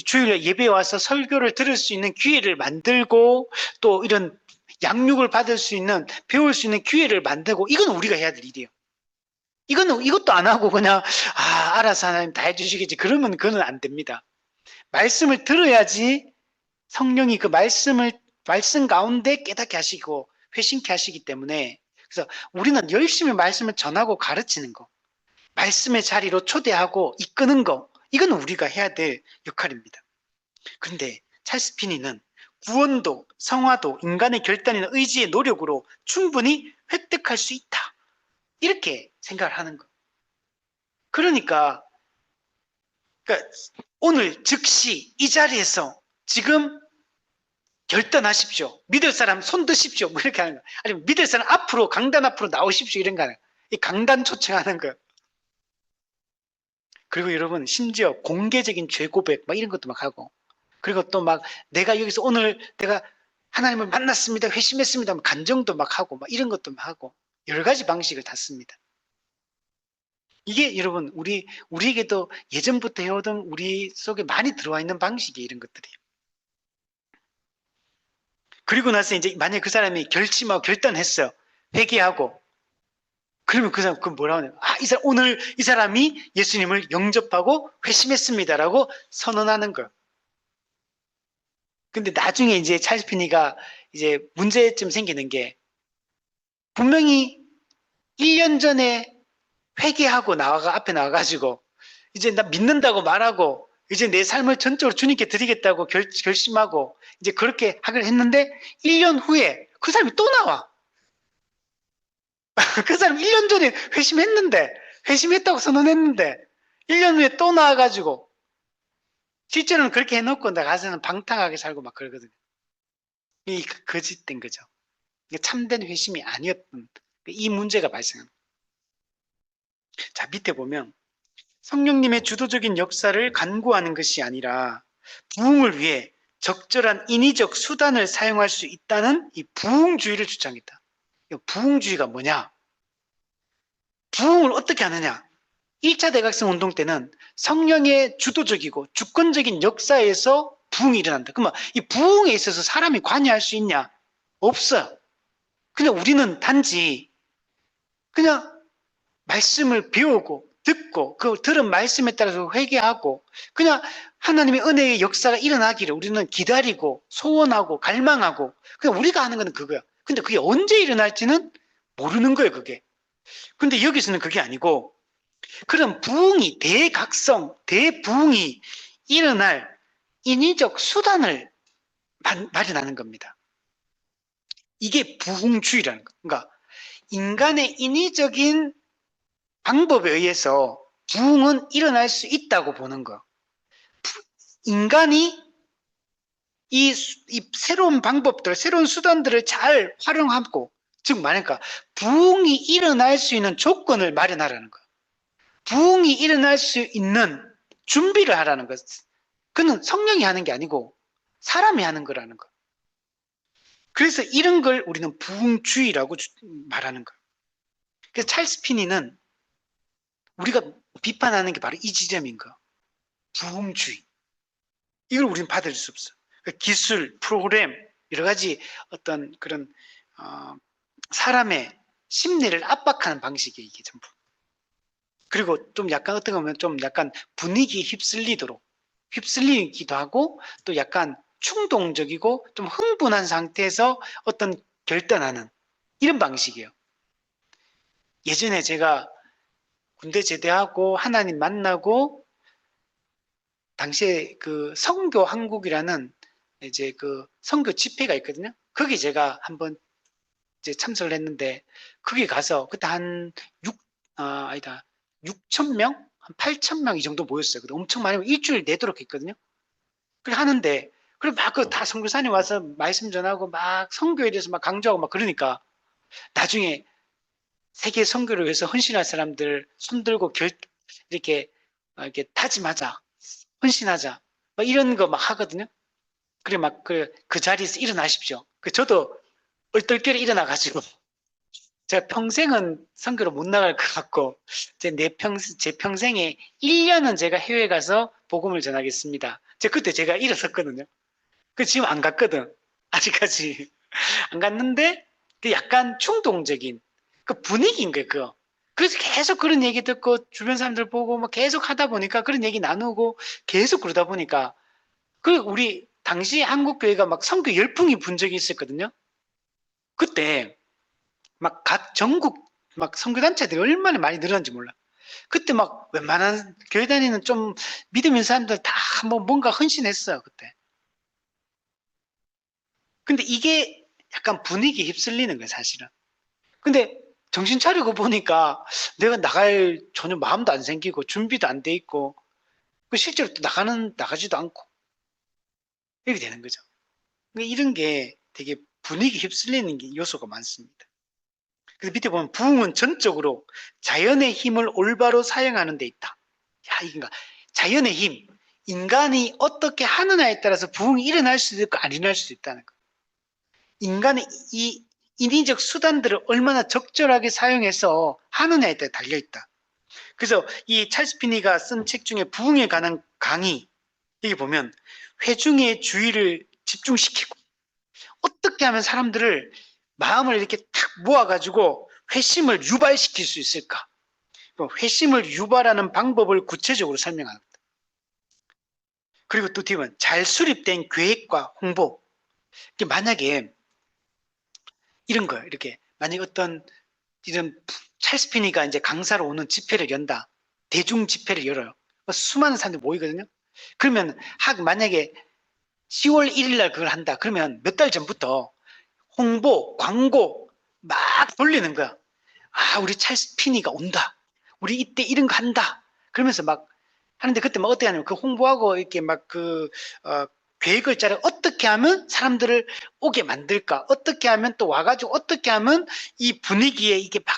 주일 예배에 와서 설교를 들을 수 있는 기회를 만들고 또 이런 양육을 받을 수 있는 배울 수 있는 기회를 만들고 이건 우리가 해야 될 일이에요. 이것도 안 하고 그냥 알아서 하나님 다 해주시겠지 그러면 그건 안 됩니다. 말씀을 들어야지 성령이 그 말씀 가운데 깨닫게 하시고 회심케 하시기 때문에 그래서 우리는 열심히 말씀을 전하고 가르치는 거, 말씀의 자리로 초대하고 이끄는 거, 이건 우리가 해야 될 역할입니다. 그런데 찰스 피니는 구원도 성화도 인간의 결단이나 의지의 노력으로 충분히 획득할 수 있다, 이렇게 생각을 하는 거. 그러니까 오늘 즉시 이 자리에서 지금 결단하십시오. 믿을 사람 손 드십시오. 뭐 이렇게 하는 거. 아니면 믿을 사람 앞으로, 강단 앞으로 나오십시오. 이런 거 하는 거. 이 강단 초청하는 거. 그리고 여러분, 심지어 공개적인 죄 고백, 막 이런 것도 막 하고. 그리고 또 막 내가 여기서 오늘 내가 하나님을 만났습니다. 회심했습니다. 간정도 막 하고, 막 이런 것도 막 하고. 여러 가지 방식을 다 씁니다. 이게 여러분, 우리에게도 예전부터 해오던 우리 속에 많이 들어와 있는 방식이 이런 것들이에요. 그리고 나서 이제 만약에 그 사람이 결심하고 결단했어요. 회개하고. 그러면 그 사람, 그 뭐라고 하냐. 오늘 이 사람이 예수님을 영접하고 회심했습니다라고 선언하는 거예요. 근데 나중에 이제 찰스 피니가 이제 문제점 생기는 게, 분명히 1년 전에 회개하고 앞에 나와가지고 이제 나 믿는다고 말하고 이제 내 삶을 전적으로 주님께 드리겠다고 결심하고 이제 그렇게 하기로 했는데 1년 후에 그 사람이 또 나와. 그 사람 1년 전에 회심했다고 선언했는데 1년 후에 또 나와가지고, 실제로는 그렇게 해놓고 나가서는 방탕하게 살고 막 그러거든요. 이 거짓된 거죠. 이게 참된 회심이 아니었던 이 문제가 발생합니다. 자, 밑에 보면 성령님의 주도적인 역사를 간구하는 것이 아니라 부흥을 위해 적절한 인위적 수단을 사용할 수 있다는 이 부흥주의를 주장했다. 부흥주의가 뭐냐? 부흥을 어떻게 하느냐? 1차 대각성 운동 때는 성령의 주도적이고 주권적인 역사에서 부흥이 일어난다. 그러면 이 부흥에 있어서 사람이 관여할 수 있냐? 없어요. 그냥 우리는 단지 그냥 말씀을 배우고 듣고 그 들은 말씀에 따라서 회개하고 그냥 하나님의 은혜의 역사가 일어나기를 우리는 기다리고 소원하고 갈망하고, 그냥 우리가 하는 건 그거야. 근데 그게 언제 일어날지는 모르는 거예요, 그게. 근데 여기서는 그게 아니고, 그런 부흥이, 대부흥이 일어날 인위적 수단을 마련하는 겁니다. 이게 부흥주의라는 거. 그러니까 인간의 인위적인 방법에 의해서 부흥은 일어날 수 있다고 보는 거. 인간이 이 새로운 방법들, 새로운 수단들을 잘 활용하고, 즉 말하니까 부흥이 일어날 수 있는 조건을 마련하라는 거. 부흥이 일어날 수 있는 준비를 하라는 것. 그는 성령이 하는 게 아니고 사람이 하는 거라는 거. 그래서 이런 걸 우리는 부흥주의라고 말하는 거예요. 그래서 찰스 피니는 우리가 비판하는 게 바로 이 지점인 거. 부흥주의. 이걸 우리는 받아들일 수 없어. 기술, 프로그램, 여러 가지 어떤 그런 사람의 심리를 압박하는 방식이에요, 이게 전부. 그리고 좀 약간 어떻게 보면 좀 약간 분위기에 휩쓸리기도 하고, 또 약간 충동적이고 좀 흥분한 상태에서 어떤 결단하는 이런 방식이에요. 예전에 제가 군대 제대하고 하나님 만나고 당시에 그 성교 한국이라는 이제 그 성교 집회가 있거든요. 거기 제가 한번 이제 참석을 했는데, 거기 가서 그때 한 6천 명? 한 8천 명 이 정도 모였어요. 근데 엄청 많이 일주일 내도록 했거든요. 그래 하는데, 그래 막 그 다 선교사님 와서 말씀 전하고 막 선교에 대해서 막 강조하고 막 그러니까, 나중에 세계 선교를 위해서 헌신할 사람들 손들고 이렇게 다짐하자, 헌신하자, 막 이런 거 막 하거든요. 그래 막 그 자리에서 일어나십시오. 저도 얼떨결에 일어나가지고 제가 평생은 선교로 못 나갈 것 같고, 제 평생에 1년은 제가 해외 가서 복음을 전하겠습니다. 그때 제가 일어섰거든요. 지금 안 갔거든. 아직까지. 안 갔는데, 그 약간 충동적인 그 분위기인 거예요, 그거. 그래서 계속 그런 얘기 듣고, 주변 사람들 보고, 막 계속 하다 보니까, 그런 얘기 나누고, 계속 그러다 보니까, 우리, 당시 한국교회가 막 선교 열풍이 분 적이 있었거든요. 그때, 막 각 전국 막 선교단체들이 얼마나 많이 늘었는지 몰라. 그때 막 웬만한 교회 다니는 좀 믿음 있는 사람들 다 뭐 뭔가 헌신했어요, 그때. 근데 이게 약간 분위기에 휩쓸리는 거예요, 사실은. 근데 정신 차리고 보니까 내가 나갈 전혀 마음도 안 생기고 준비도 안 돼 있고 그 실제로 또 나가지도 않고 이렇게 되는 거죠. 그러니까 이런 게 되게 분위기 휩쓸리는 게 요소가 많습니다. 그래서 밑에 보면 부흥은 전적으로 자연의 힘을 올바로 사용하는 데 있다. 야, 이건가? 자연의 힘. 인간이 어떻게 하느냐에 따라서 부흥이 일어날 수도 있고 안 일어날 수도 있다는 거. 인간의 이 인위적 수단들을 얼마나 적절하게 사용해서 하느냐에 따라 달려있다. 그래서 이 찰스 피니가 쓴 책 중에 부흥에 관한 강의, 여기 보면 회중의 주의를 집중시키고 어떻게 하면 사람들을 마음을 이렇게 탁 모아가지고 회심을 유발시킬 수 있을까? 회심을 유발하는 방법을 구체적으로 설명합니다. 그리고 또 뒤면 잘 수립된 계획과 홍보. 만약에 이런 거예요. 이렇게 만약 어떤 이런 찰스 피니가 이제 강사로 오는 집회를 연다. 대중 집회를 열어요. 수많은 사람들이 모이거든요. 그러면 만약에 10월 1일 날 그걸 한다. 그러면 몇 달 전부터 홍보, 광고 막 돌리는 거야. 아, 우리 찰스 피니가 온다. 우리 이때 이런 거 한다. 그러면서 막 하는데 그때 막 어떻게 하냐면 그 홍보하고 이렇게 막 계획을 짜려 어떻게 하면 사람들을 오게 만들까? 어떻게 하면 또 와가지고 어떻게 하면 이 분위기에 이게 막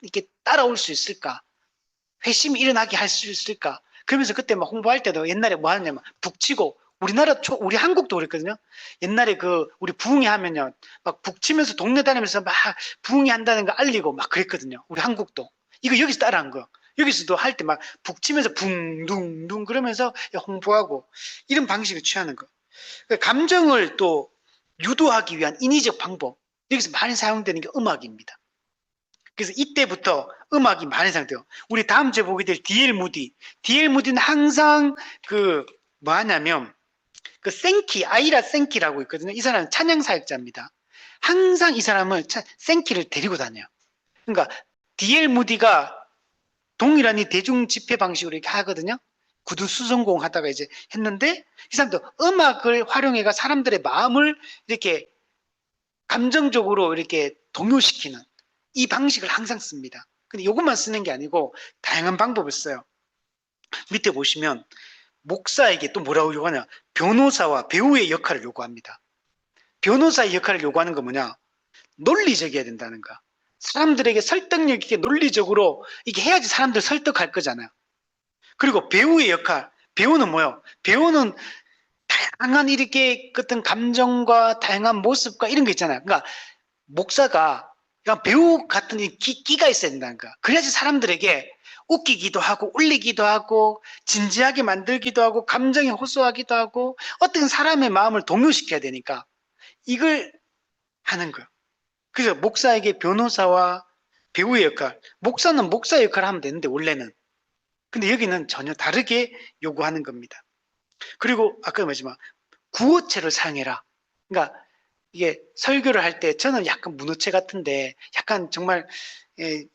이렇게 따라올 수 있을까? 회심이 일어나게 할 수 있을까? 그러면서 그때 막 홍보할 때도 옛날에 뭐 하냐면 북치고 우리 한국도 그랬거든요. 옛날에 우리 부흥회 하면요. 막 북치면서 동네 다니면서 막 부흥회 한다는 거 알리고 막 그랬거든요. 우리 한국도. 이거 여기서 따라한 거. 여기서도 할 때 막 북치면서 붕둥둥 그러면서 홍보하고 이런 방식을 취하는 거. 감정을 또 유도하기 위한 인위적 방법. 여기서 많이 사용되는 게 음악입니다. 그래서 이때부터 음악이 많이 사용돼요. 우리 다음 주에 보게 될 D.L. 무디. D.L. 무디는 항상 뭐 하냐면 아이라 생키라고 있거든요. 이 사람은 찬양 사역자입니다. 항상 이 사람은 생키를 데리고 다녀요. 그러니까 D.L. 무디가 동일한 이 대중 집회 방식으로 이렇게 하거든요. 구두 수성공 하다가 이제 했는데 이 사람도 음악을 활용해가 사람들의 마음을 이렇게 감정적으로 이렇게 동요시키는 이 방식을 항상 씁니다. 근데 이것만 쓰는 게 아니고 다양한 방법을 써요. 밑에 보시면 목사에게 또 뭐라고 요구하냐? 변호사와 배우의 역할을 요구합니다. 변호사의 역할을 요구하는 건 뭐냐? 논리적이어야 된다는 거. 사람들에게 설득력 있게 논리적으로 이게 해야지 사람들 설득할 거잖아요. 그리고 배우의 역할. 배우는 뭐요? 배우는 다양한 이렇게 어떤 감정과 다양한 모습과 이런 거 있잖아요. 그러니까 목사가 그냥 배우 같은 끼가 있어야 된다는 거야. 그래야지 사람들에게 웃기기도 하고 울리기도 하고 진지하게 만들기도 하고 감정에 호소하기도 하고 어떤 사람의 마음을 동요시켜야 되니까 이걸 하는 거예요. 그래서 목사에게 변호사와 배우의 역할, 목사는 목사 역할을 하면 되는데 원래는. 근데 여기는 전혀 다르게 요구하는 겁니다. 그리고 아까 말했지만 구어체를 사용해라. 그러니까 이게 설교를 할 때 저는 약간 문어체 같은데 약간 정말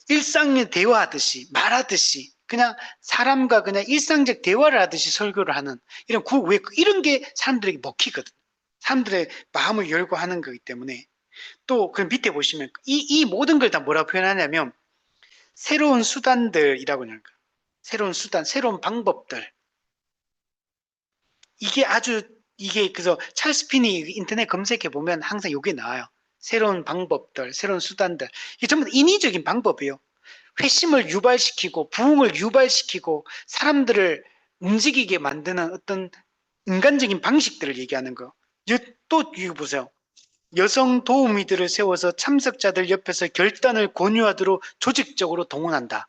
일상의 대화하듯이 말하듯이 그냥 사람과 그냥 일상적 대화를 하듯이 설교를 하는 왜 이런 게 사람들에게 먹히거든. 사람들의 마음을 열고 하는 거기 때문에 또 그 밑에 보시면 이 모든 걸 다 뭐라고 표현하냐면 새로운 수단들이라고 하는 거예요. 새로운 수단, 새로운 방법들. 그래서 찰스 피니 인터넷 검색해 보면 항상 이게 나와요. 새로운 방법들, 새로운 수단들. 이게 전부 다 인위적인 방법이에요. 회심을 유발시키고 부흥을 유발시키고 사람들을 움직이게 만드는 어떤 인간적인 방식들을 얘기하는 거. 또 이거 보세요. 여성 도우미들을 세워서 참석자들 옆에서 결단을 권유하도록 조직적으로 동원한다.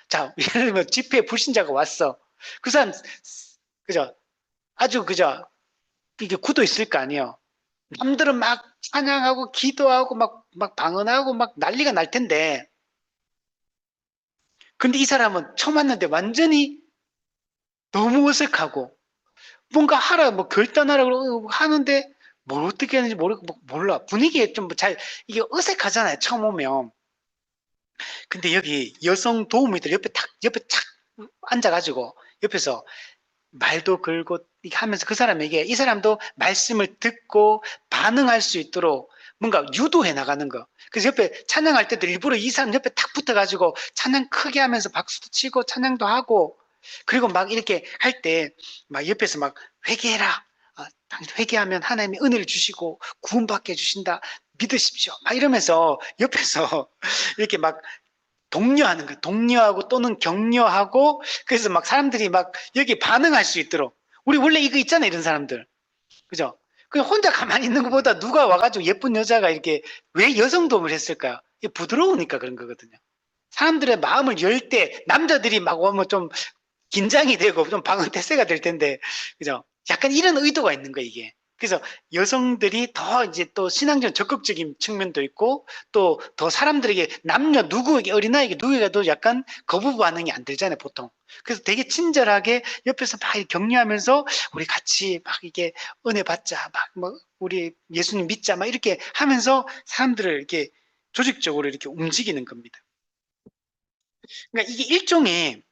자, 예를 들면 집회에 불신자가 왔어. 그 사람 그죠? 아주 그죠? 이게 구도 있을 거 아니에요. 남들은 막 찬양하고 기도하고 막 방언하고 막 난리가 날 텐데. 근데 이 사람은 처음 왔는데 완전히 너무 어색하고 뭔가 하라, 뭐 결단하라 고 하는데 뭘 어떻게 하는지 몰라. 분위기에 좀 이게 어색하잖아요. 처음 오면. 근데 여기 여성 도우미들 옆에 착 앉아가지고 옆에서 말도 걸고 이렇게 하면서 그 사람에게 이 사람도 말씀을 듣고 반응할 수 있도록 뭔가 유도해 나가는 거. 그래서 옆에 찬양할 때도 일부러 이 사람 옆에 탁 붙어가지고 찬양 크게 하면서 박수도 치고 찬양도 하고 그리고 막 이렇게 할 때 막 옆에서 막 회개해라. 당신 회개하면 하나님이 은혜를 주시고 구원받게 해주신다. 믿으십시오. 막 이러면서 옆에서 이렇게 막 독려하는 거야. 독려하고 또는 격려하고 그래서 막 사람들이 막 여기 반응할 수 있도록 우리 원래 이거 있잖아 이런 사람들 그죠? 그냥 혼자 가만히 있는 것보다 누가 와가지고 예쁜 여자가 이렇게 왜 여성 도움을 했을까요? 이게 부드러우니까 그런 거거든요. 사람들의 마음을 열 때 남자들이 막 오면 좀 긴장이 되고 좀 방언 태세가 될 텐데 그죠? 약간 이런 의도가 있는 거예요 이게. 그래서 여성들이 더 이제 또 신앙적 적극적인 측면도 있고 또 더 사람들에게 남녀 누구에게 어린아이에게 누구에게도 약간 거부 반응이 안 들잖아요 보통. 그래서 되게 친절하게 옆에서 막 격려하면서 우리 같이 막 이게 은혜 받자 막 뭐 우리 예수님 믿자 막 이렇게 하면서 사람들을 이렇게 조직적으로 이렇게 움직이는 겁니다. 그러니까 이게 일종의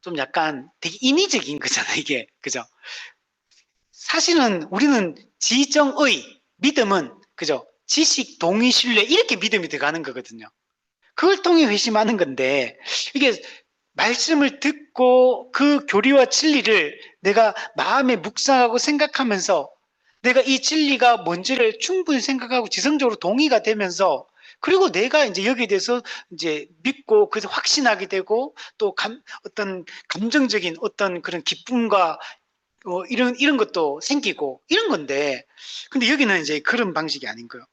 좀 약간 되게 인위적인 거잖아요 이게 그죠? 사실은 우리는 지정의 믿음은 그죠? 지식, 동의, 신뢰 이렇게 믿음이 들어가는 거거든요. 그걸 통해 회심하는 건데 이게 말씀을 듣고 그 교리와 진리를 내가 마음에 묵상하고 생각하면서 내가 이 진리가 뭔지를 충분히 생각하고 지성적으로 동의가 되면서 그리고 내가 이제 여기에 대해서 이제 믿고 그래서 확신하게 되고 또 어떤 감정적인 어떤 그런 기쁨과 이런 것도 생기고 이런 건데 근데 여기는 이제 그런 방식이 아닌 거예요.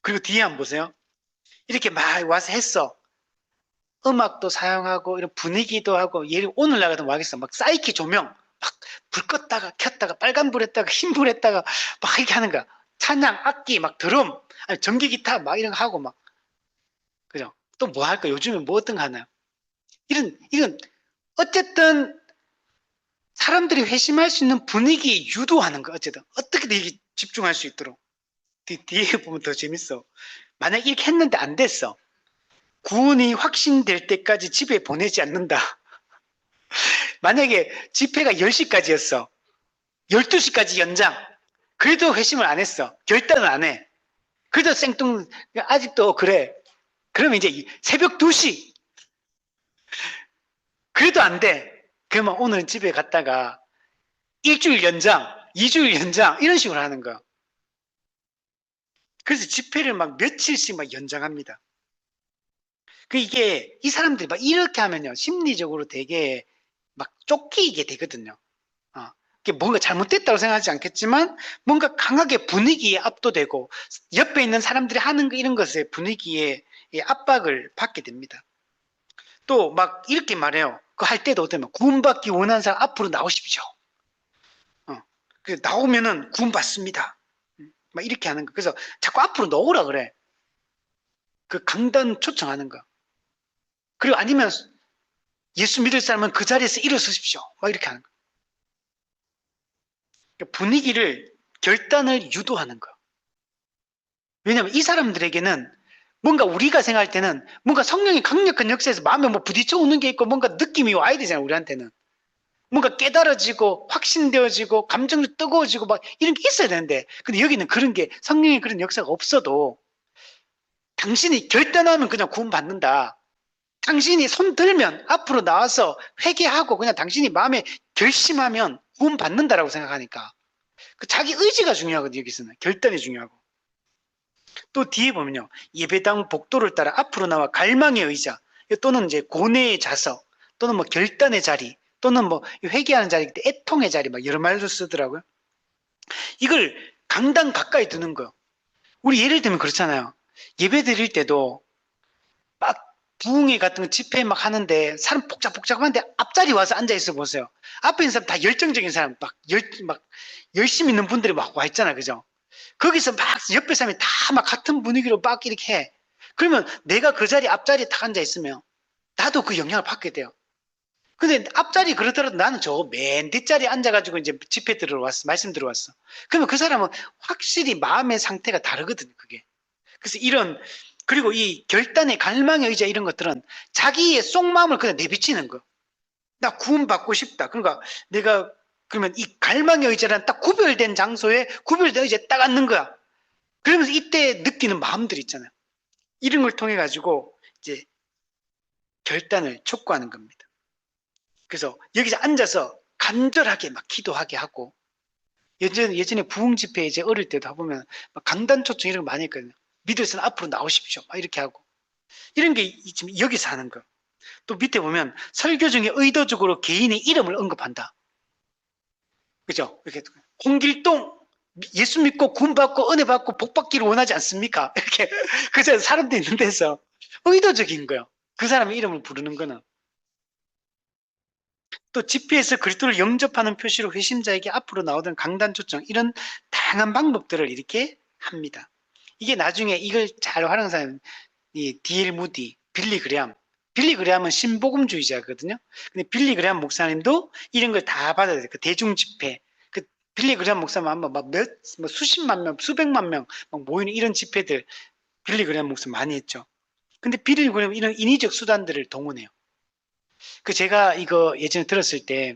그리고 뒤에 한번 보세요. 이렇게 막 와서 했어. 음악도 사용하고 이런 분위기도 하고 예를 오늘날 같은 뭐 하겠어. 막 사이키 조명 막 불 껐다가 켰다가 빨간 불 했다가 흰 불 했다가 막 이렇게 하는 거야. 찬양, 악기, 막 드럼, 아니 전기 기타 막 이런 거 하고 막 그죠? 또 뭐 할까? 요즘에 뭐 어떤 거 하나요? 이런 어쨌든 사람들이 회심할 수 있는 분위기 유도하는 거 어쨌든 어떻게든 이게 집중할 수 있도록 뒤에 보면 더 재밌어. 만약 이렇게 했는데 안 됐어. 구원이 확신될 때까지 집에 보내지 않는다. 만약에 집회가 10시까지였어. 12시까지 연장. 그래도 회심을 안 했어. 결단을 안 해. 그래도 생뚱 아직도 그래. 그러면 이제 새벽 2시. 그래도 안 돼. 그러면 오늘 집에 갔다가 일주일 연장, 2주일 연장 이런 식으로 하는 거야. 그래서 집회를 막 며칠씩 막 연장합니다. 그 이게 이 사람들이 막 이렇게 하면요 심리적으로 되게 막 쫓기게 되거든요. 이게 뭔가 잘못됐다고 생각하지 않겠지만 뭔가 강하게 분위기에 압도되고 옆에 있는 사람들이 하는 거 이런 것에 분위기에 압박을 받게 됩니다. 또 막 이렇게 말해요. 그 할 때도 어때면 구원받기 원하는 사람 앞으로 나오십시오. 그 나오면은 구원받습니다. 막 이렇게 하는 거. 그래서 자꾸 앞으로 나오라 그래. 그 강단 초청하는 거. 그리고 아니면 예수 믿을 사람은 그 자리에서 일어서십시오. 막 이렇게 하는 거. 그러니까 분위기를 결단을 유도하는 거. 왜냐하면 이 사람들에게는 뭔가 우리가 생각할 때는 뭔가 성령의 강력한 역사에서 마음에 뭐 부딪혀 오는 게 있고 뭔가 느낌이 와야 되잖아요. 우리한테는. 뭔가 깨달아지고 확신되어지고 감정도 뜨거워지고 막 이런 게 있어야 되는데 근데 여기는 그런 게 성령의 그런 역사가 없어도 당신이 결단하면 그냥 구원받는다. 당신이 손 들면 앞으로 나와서 회개하고 그냥 당신이 마음에 결심하면 구원받는다라고 생각하니까 그 자기 의지가 중요하거든요. 여기서는 결단이 중요하고 또 뒤에 보면요 예배당 복도를 따라 앞으로 나와 갈망의 의자 또는 이제 고뇌의 자석 또는 뭐 결단의 자리 또는 뭐 회개하는 자리 애통의 자리 막 여러 말도 쓰더라고요. 이걸 강당 가까이 두는 거예요. 우리 예를 들면 그렇잖아요. 예배 드릴 때도 막 부흥회 같은 거 집회 막 하는데 사람 복잡복잡한데 앞자리 와서 앉아 있어 보세요. 앞에 있는 사람 다 열정적인 사람 막 열심히 있는 분들이 막 와 있잖아, 그죠? 거기서 막 옆에 사람이 다 막 같은 분위기로 막 이렇게 해. 그러면 내가 그 자리 앞자리에 딱 앉아 있으면 나도 그 영향을 받게 돼요. 근데 앞자리 그러더라도 나는 저 맨 뒷자리에 앉아가지고 이제 집회 들어왔어, 말씀 들어왔어. 그러면 그 사람은 확실히 마음의 상태가 다르거든요, 그게. 그래서 이런 그리고 이 결단의 갈망의 의지 이런 것들은 자기의 속마음을 그냥 내비치는 거. 나 구원받고 싶다. 그러니까 내가 그러면 이 갈망의 의지란 딱 구별된 장소에 구별된 의지에 딱 앉는 거야. 그러면서 이때 느끼는 마음들 있잖아요. 이런 걸 통해 가지고 이제 결단을 촉구하는 겁니다. 그래서 여기서 앉아서 간절하게 막 기도하게 하고 예전에 부흥 집회 이제 어릴 때도 해보면 강단 초청 이런 거 많이 했거든요. 믿으서는 앞으로 나오십시오. 막 이렇게 하고 이런 게 지금 여기서 하는 거. 또 밑에 보면 설교 중에 의도적으로 개인의 이름을 언급한다. 그죠? 이렇게 홍길동 예수 믿고 구원받고 은혜 받고 복 받기를 원하지 않습니까? 이렇게 그저 사람도 있는 데서 의도적인 거예요. 그 사람의 이름을 부르는 거는. 또 집회에서 그리스도를 영접하는 표시로 회심자에게 앞으로 나오던 강단 초청 이런 다양한 방법들을 이렇게 합니다. 이게 나중에 이걸 잘 활용한 사람이 D.L. 무디, 빌리 그레함. 빌리 그레함은 신복음주의자거든요. 근데 빌리 그레함 목사님도 이런 걸 다 받아야 돼요. 그 대중 집회. 그 빌리 그레함 목사님 한번 뭐 수십만 명, 수백만 명 막 모이는 이런 집회들 빌리 그레함 목사 많이 했죠. 근데 빌리 그레함 이런 인위적 수단들을 동원해요. 그 제가 이거 예전에 들었을 때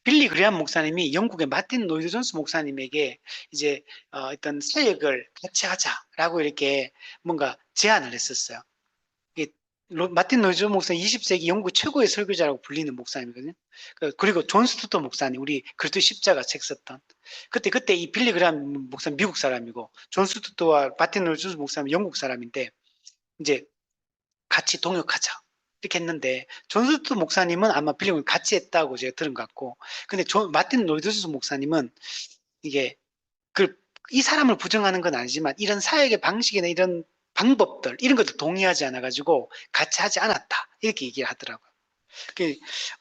빌리 그레함 목사님이 영국의 마틴 노이드 존스 목사님에게 이제 어떤 사역을 같이 하자라고 이렇게 뭔가 제안을 했었어요. 마틴 노이즈 목사님 20세기 영국 최고의 설교자라고 불리는 목사님이거든요. 그리고 존 스투터 목사님, 우리 그리스도 십자가 책 썼던. 그때 이 빌리 그레함 목사님 미국 사람이고 존 스투터와 마틴 노이즈 목사님 영국 사람인데 이제 같이 동역하자. 이렇게 했는데 존 스투터 목사님은 아마 빌리 그레함 같이 했다고 제가 들은 것 같고, 근데 마틴 노이즈 목사님은 이게 이 사람을 부정하는 건 아니지만 이런 사역의 방식이나 이런 방법들 이런 것도 동의하지 않아 가지고 같이 하지 않았다 이렇게 얘기를 하더라고요.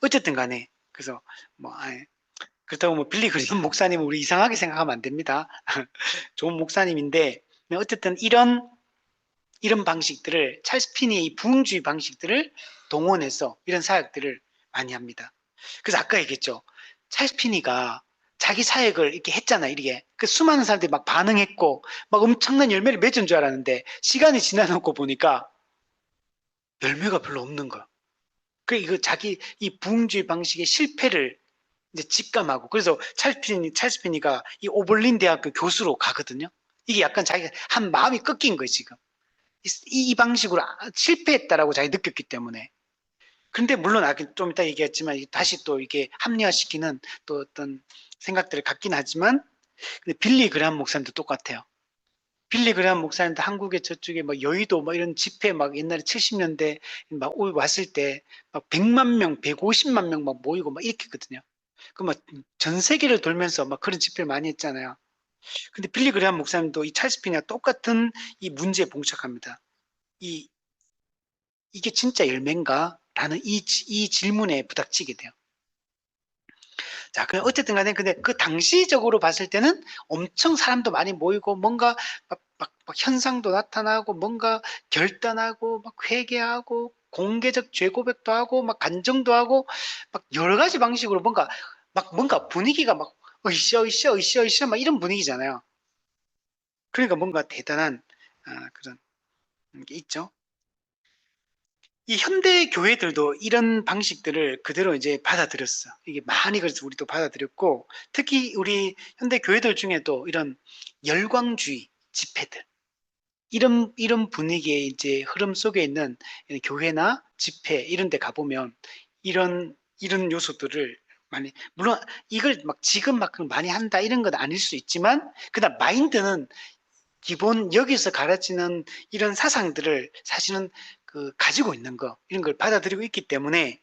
어쨌든 간에 그래서 뭐 그렇다고 뭐 빌리 그리엄 목사님은 우리 이상하게 생각하면 안 됩니다. 좋은 목사님인데 어쨌든 이런 방식들을 찰스 피니의 이 부흥주의 방식들을 동원해서 이런 사역들을 많이 합니다. 그래서 아까 얘기했죠. 찰스 피니가 자기 사역을 이렇게 했잖아요. 이게 그 수많은 사람들이 막 반응했고 막 엄청난 열매를 맺은 줄 알았는데 시간이 지나놓고 보니까 열매가 별로 없는 거야. 그 이거 자기 이 부흥주의 방식의 실패를 이제 직감하고 그래서 찰스 피니가 이 오벌린 대학교 교수로 가거든요. 이게 약간 자기가 한 마음이 꺾인 거예요 지금. 이 방식으로 실패했다라고 자기 느꼈기 때문에. 근데 물론 아까 좀 이따 얘기했지만 다시 또 이게 합리화시키는 또 어떤 생각들을 갖긴 하지만 근데 빌리 그레함 목사님도 똑같아요. 빌리 그레함 목사님도 한국의 저쪽에 뭐 여의도 뭐 이런 집회 막 옛날에 70년대 막 왔을 때 막 100만 명, 150만 명 막 모이고 막 이렇게 했거든요. 그 막 전 세계를 돌면서 막 그런 집회를 많이 했잖아요. 근데 빌리 그레함 목사님도 이 찰스 피니와 똑같은 이 문제에 봉착합니다. 이 이게 진짜 열매인가? 라는 이 질문에 부닥치게 돼요. 자, 그럼 어쨌든 간에 근데 그 당시적으로 봤을 때는 엄청 사람도 많이 모이고 뭔가 막 현상도 나타나고 뭔가 결단하고 막 회개하고 공개적 죄고백도 하고 막 간정도 하고 막 여러 가지 방식으로 뭔가 분위기가 막 으쌰 막 이런 분위기잖아요. 그러니까 뭔가 대단한 그런 게 있죠. 이 현대 교회들도 이런 방식들을 그대로 이제 받아들였어. 이게 많이 그래서 우리도 받아들였고, 특히 우리 현대 교회들 중에도 이런 열광주의 집회들, 이런 분위기의 이제 흐름 속에 있는 교회나 집회 이런 데 가보면 이런 요소들을 많이, 물론 이걸 막 지금 막 많이 한다 이런 건 아닐 수 있지만, 그다음 마인드는 기본 여기서 가르치는 이런 사상들을 사실은 가지고 있는 거 이런 걸 받아들이고 있기 때문에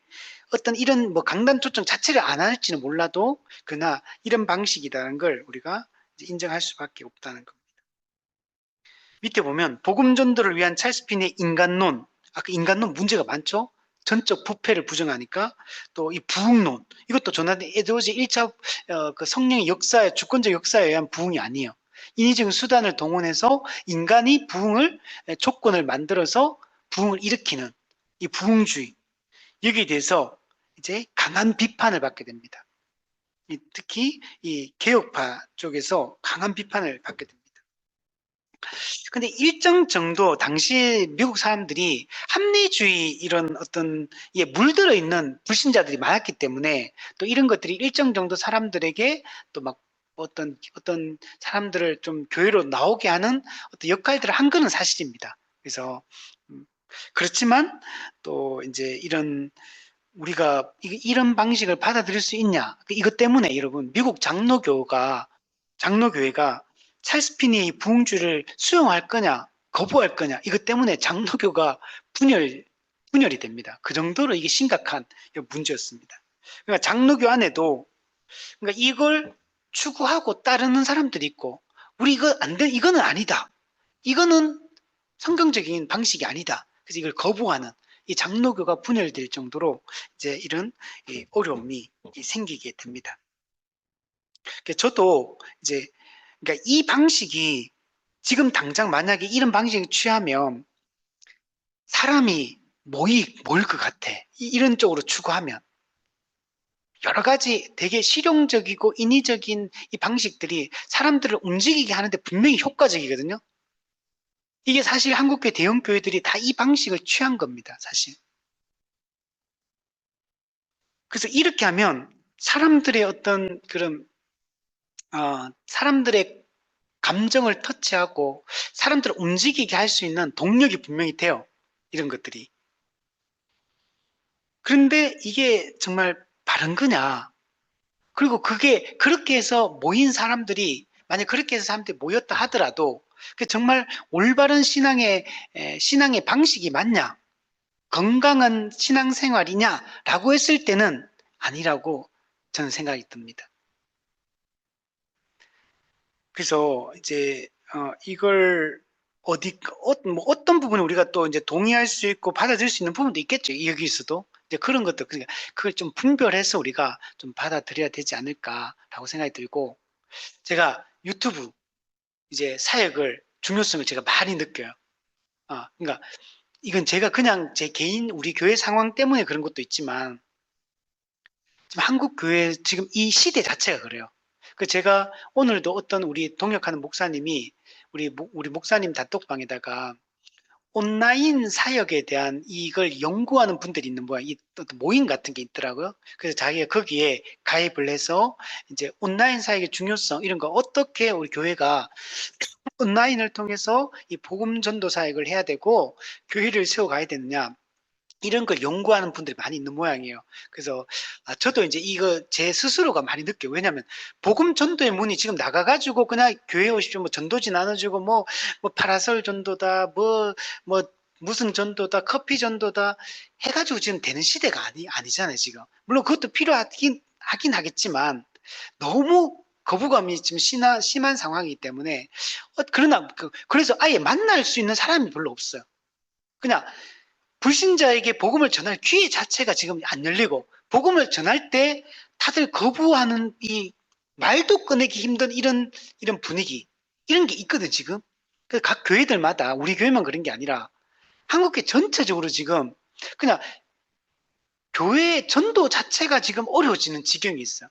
어떤 이런 뭐 강단 초청 자체를 안 할지는 몰라도 그러나 이런 방식이라는 걸 우리가 인정할 수밖에 없다는 겁니다. 밑에 보면 복음 전도를 위한 찰스 핀의 인간론, 아까 인간론 문제가 많죠. 전적 부패를 부정하니까 또 이 부흥론 이것도 조나단 에드워즈 1차 그 성령의 역사에 주권적 역사에 의한 부흥이 아니에요. 인위적인 수단을 동원해서 인간이 부흥을 조건을 만들어서 부흥을 일으키는 이 부흥주의 여기에 대해서 이제 강한 비판을 받게 됩니다. 특히 이 개혁파 쪽에서 강한 비판을 받게 됩니다. 근데 일정 정도 당시 미국 사람들이 합리주의 이런 어떤 예, 물들어 있는 불신자들이 많았기 때문에 또 이런 것들이 일정 정도 사람들에게 또 막 어떤 사람들을 좀 교회로 나오게 하는 어떤 역할들을 한 거는 사실입니다. 그래서 음, 그렇지만 또 이제 이런 우리가 이런 방식을 받아들일 수 있냐? 이것 때문에 여러분 미국 장로교회가 찰스 피니의 부흥주의를 수용할 거냐, 거부할 거냐, 이것 때문에 장로교가 분열이 됩니다. 그 정도로 이게 심각한 문제였습니다. 그러니까 장로교 안에도 그러니까 이걸 추구하고 따르는 사람들이 있고, 우리 이거 안 돼, 이거는 아니다. 이거는 성경적인 방식이 아니다. 그래서 이걸 거부하는 이 장로교가 분열될 정도로 이제 이런 어려움이 생기게 됩니다. 저도 이제 그러니까 이 방식이 지금 당장 만약에 이런 방식을 취하면 사람이 모일 것 같아. 이런 쪽으로 추구하면 여러 가지 되게 실용적이고 인위적인 이 방식들이 사람들을 움직이게 하는데 분명히 효과적이거든요. 이게 사실 한국교회 대형 교회들이 다 이 방식을 취한 겁니다, 사실. 그래서 이렇게 하면 사람들의 어떤 그런 사람들의 감정을 터치하고 사람들을 움직이게 할 수 있는 동력이 분명히 돼요. 이런 것들이. 그런데 이게 정말 바른 거냐? 그리고 그게 그렇게 해서 모인 사람들이 만약 그렇게 해서 사람들이 모였다 하더라도 그 정말 올바른 신앙의 방식이 맞냐? 건강한 신앙생활이냐라고 했을 때는 아니라고 저는 생각이 듭니다. 그래서 이제 이걸 뭐 어떤 부분을 우리가 또 이제 동의할 수 있고 받아들일 수 있는 부분도 있겠죠. 여기서도 이제 그런 것도 그러니까 그걸 좀 분별해서 우리가 좀 받아들여야 되지 않을까라고 생각이 들고 제가 유튜브 이제 사역을 중요성을 제가 많이 느껴요. 그러니까 이건 제가 그냥 제 개인 우리 교회 상황 때문에 그런 것도 있지만 지금 한국 교회 지금 이 시대 자체가 그래요. 그 제가 오늘도 어떤 우리 동역하는 목사님이 우리 목사님 단톡방에다가 온라인 사역에 대한 이걸 연구하는 분들이 있는 모양, 이 어떤 모임 같은 게 있더라고요. 그래서 자기가 거기에 가입을 해서 이제 온라인 사역의 중요성 이런 거 어떻게 우리 교회가 온라인을 통해서 이 복음 전도 사역을 해야 되고 교회를 세워가야 되느냐 이런 걸 연구하는 분들이 많이 있는 모양이에요. 그래서 저도 이제 이거 제 스스로가 많이 느껴요. 왜냐하면 복음 전도의 문이 지금 나가가지고 그냥 교회 오십시오. 뭐 전도지 나눠주고 뭐 파라솔 전도다 뭐 무슨 전도다 커피 전도다 해가지고 지금 되는 시대가 아니잖아요 지금. 물론 그것도 하긴 하겠지만 너무 거부감이 지금 심한 상황이기 때문에 그러나 그래서 아예 만날 수 있는 사람이 별로 없어요. 그냥 불신자에게 복음을 전할 기회 자체가 지금 안 열리고 복음을 전할 때 다들 거부하는 이 말도 꺼내기 힘든 이런 분위기 이런 게 있거든 지금. 각 교회들마다 우리 교회만 그런 게 아니라 한국교회 전체적으로 지금 그냥 교회 전도 자체가 지금 어려워지는 지경이 있어.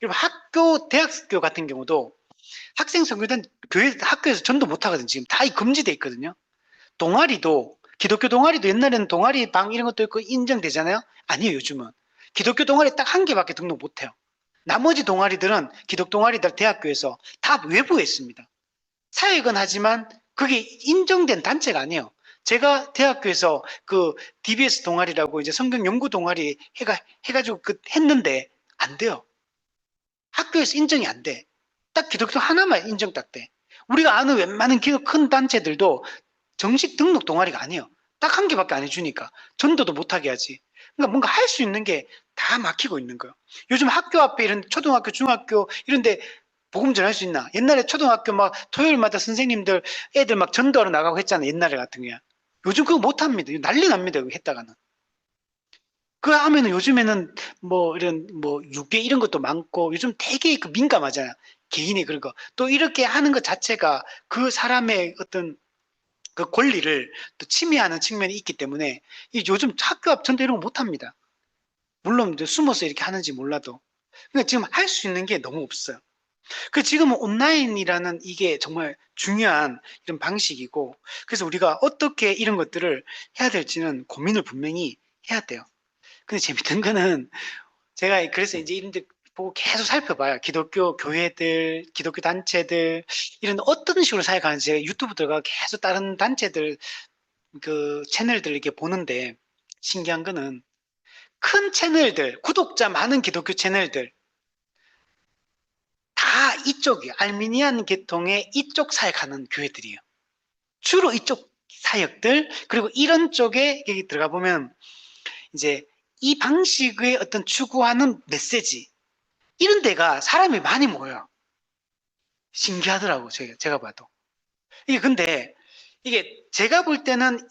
그리고 대학교 같은 경우도 학생 선교단 학교에서 전도 못 하거든 지금 다 금지돼 있거든요. 기독교 동아리도 옛날에는 동아리 방 이런 것도 있고 인정되잖아요. 아니에요 요즘은 기독교 동아리 딱 한 개밖에 등록 못해요. 나머지 동아리들은 기독 동아리들 대학교에서 다 외부에 있습니다. 사역은 하지만 그게 인정된 단체가 아니에요. 제가 대학교에서 그 DBS 동아리라고 이제 성경 연구 동아리 해가지고 했는데 안 돼요. 학교에서 인정이 안 돼. 딱 기독교 하나만 인정 딱 돼. 우리가 아는 웬만한 큰 단체들도 정식 등록 동아리가 아니에요. 딱 한 개밖에 안 해주니까 전도도 못하게 하지. 그러니까 뭔가 할 수 있는 게 다 막히고 있는 거예요. 요즘 학교 앞에 이런 초등학교, 중학교 이런데 복음 전할 수 있나? 옛날에 초등학교 막 토요일마다 선생님들 애들 막 전도하러 나가고 했잖아요. 옛날에 같은 게. 요즘 그거 못합니다. 난리 납니다. 그거 했다가는. 그거 하면은 요즘에는 뭐 이런 뭐 유괴 이런 것도 많고 요즘 되게 민감하잖아요. 개인의 그런 거. 또 이렇게 하는 것 자체가 그 사람의 어떤 그 권리를 또 침해하는 측면이 있기 때문에 요즘 학교 앞 전도 이런 거 못합니다. 물론 이제 숨어서 이렇게 하는지 몰라도. 그러니까 지금 할 수 있는 게 너무 없어요. 그 지금은 온라인이라는 이게 정말 중요한 이런 방식이고, 그래서 우리가 어떻게 이런 것들을 해야 될지는 고민을 분명히 해야 돼요. 근데 재밌는 거는 제가 그래서 이제 이런 데 보고 계속 살펴봐요. 기독교 교회들, 기독교 단체들, 이런 어떤 식으로 사역하는지 제가 유튜브 들어가 계속 다른 단체들 그 채널들 이렇게 보는데 신기한 거는 큰 채널들, 구독자 많은 기독교 채널들 다 이쪽이 알미니안 계통의 이쪽 사역하는 교회들이에요. 주로 이쪽 사역들, 그리고 이런 쪽에 여기 들어가 보면 이제 이 방식의 어떤 추구하는 메시지, 이런 데가 사람이 많이 모여요. 신기하더라고, 제가 봐도. 이게 근데 이게 제가 볼 때는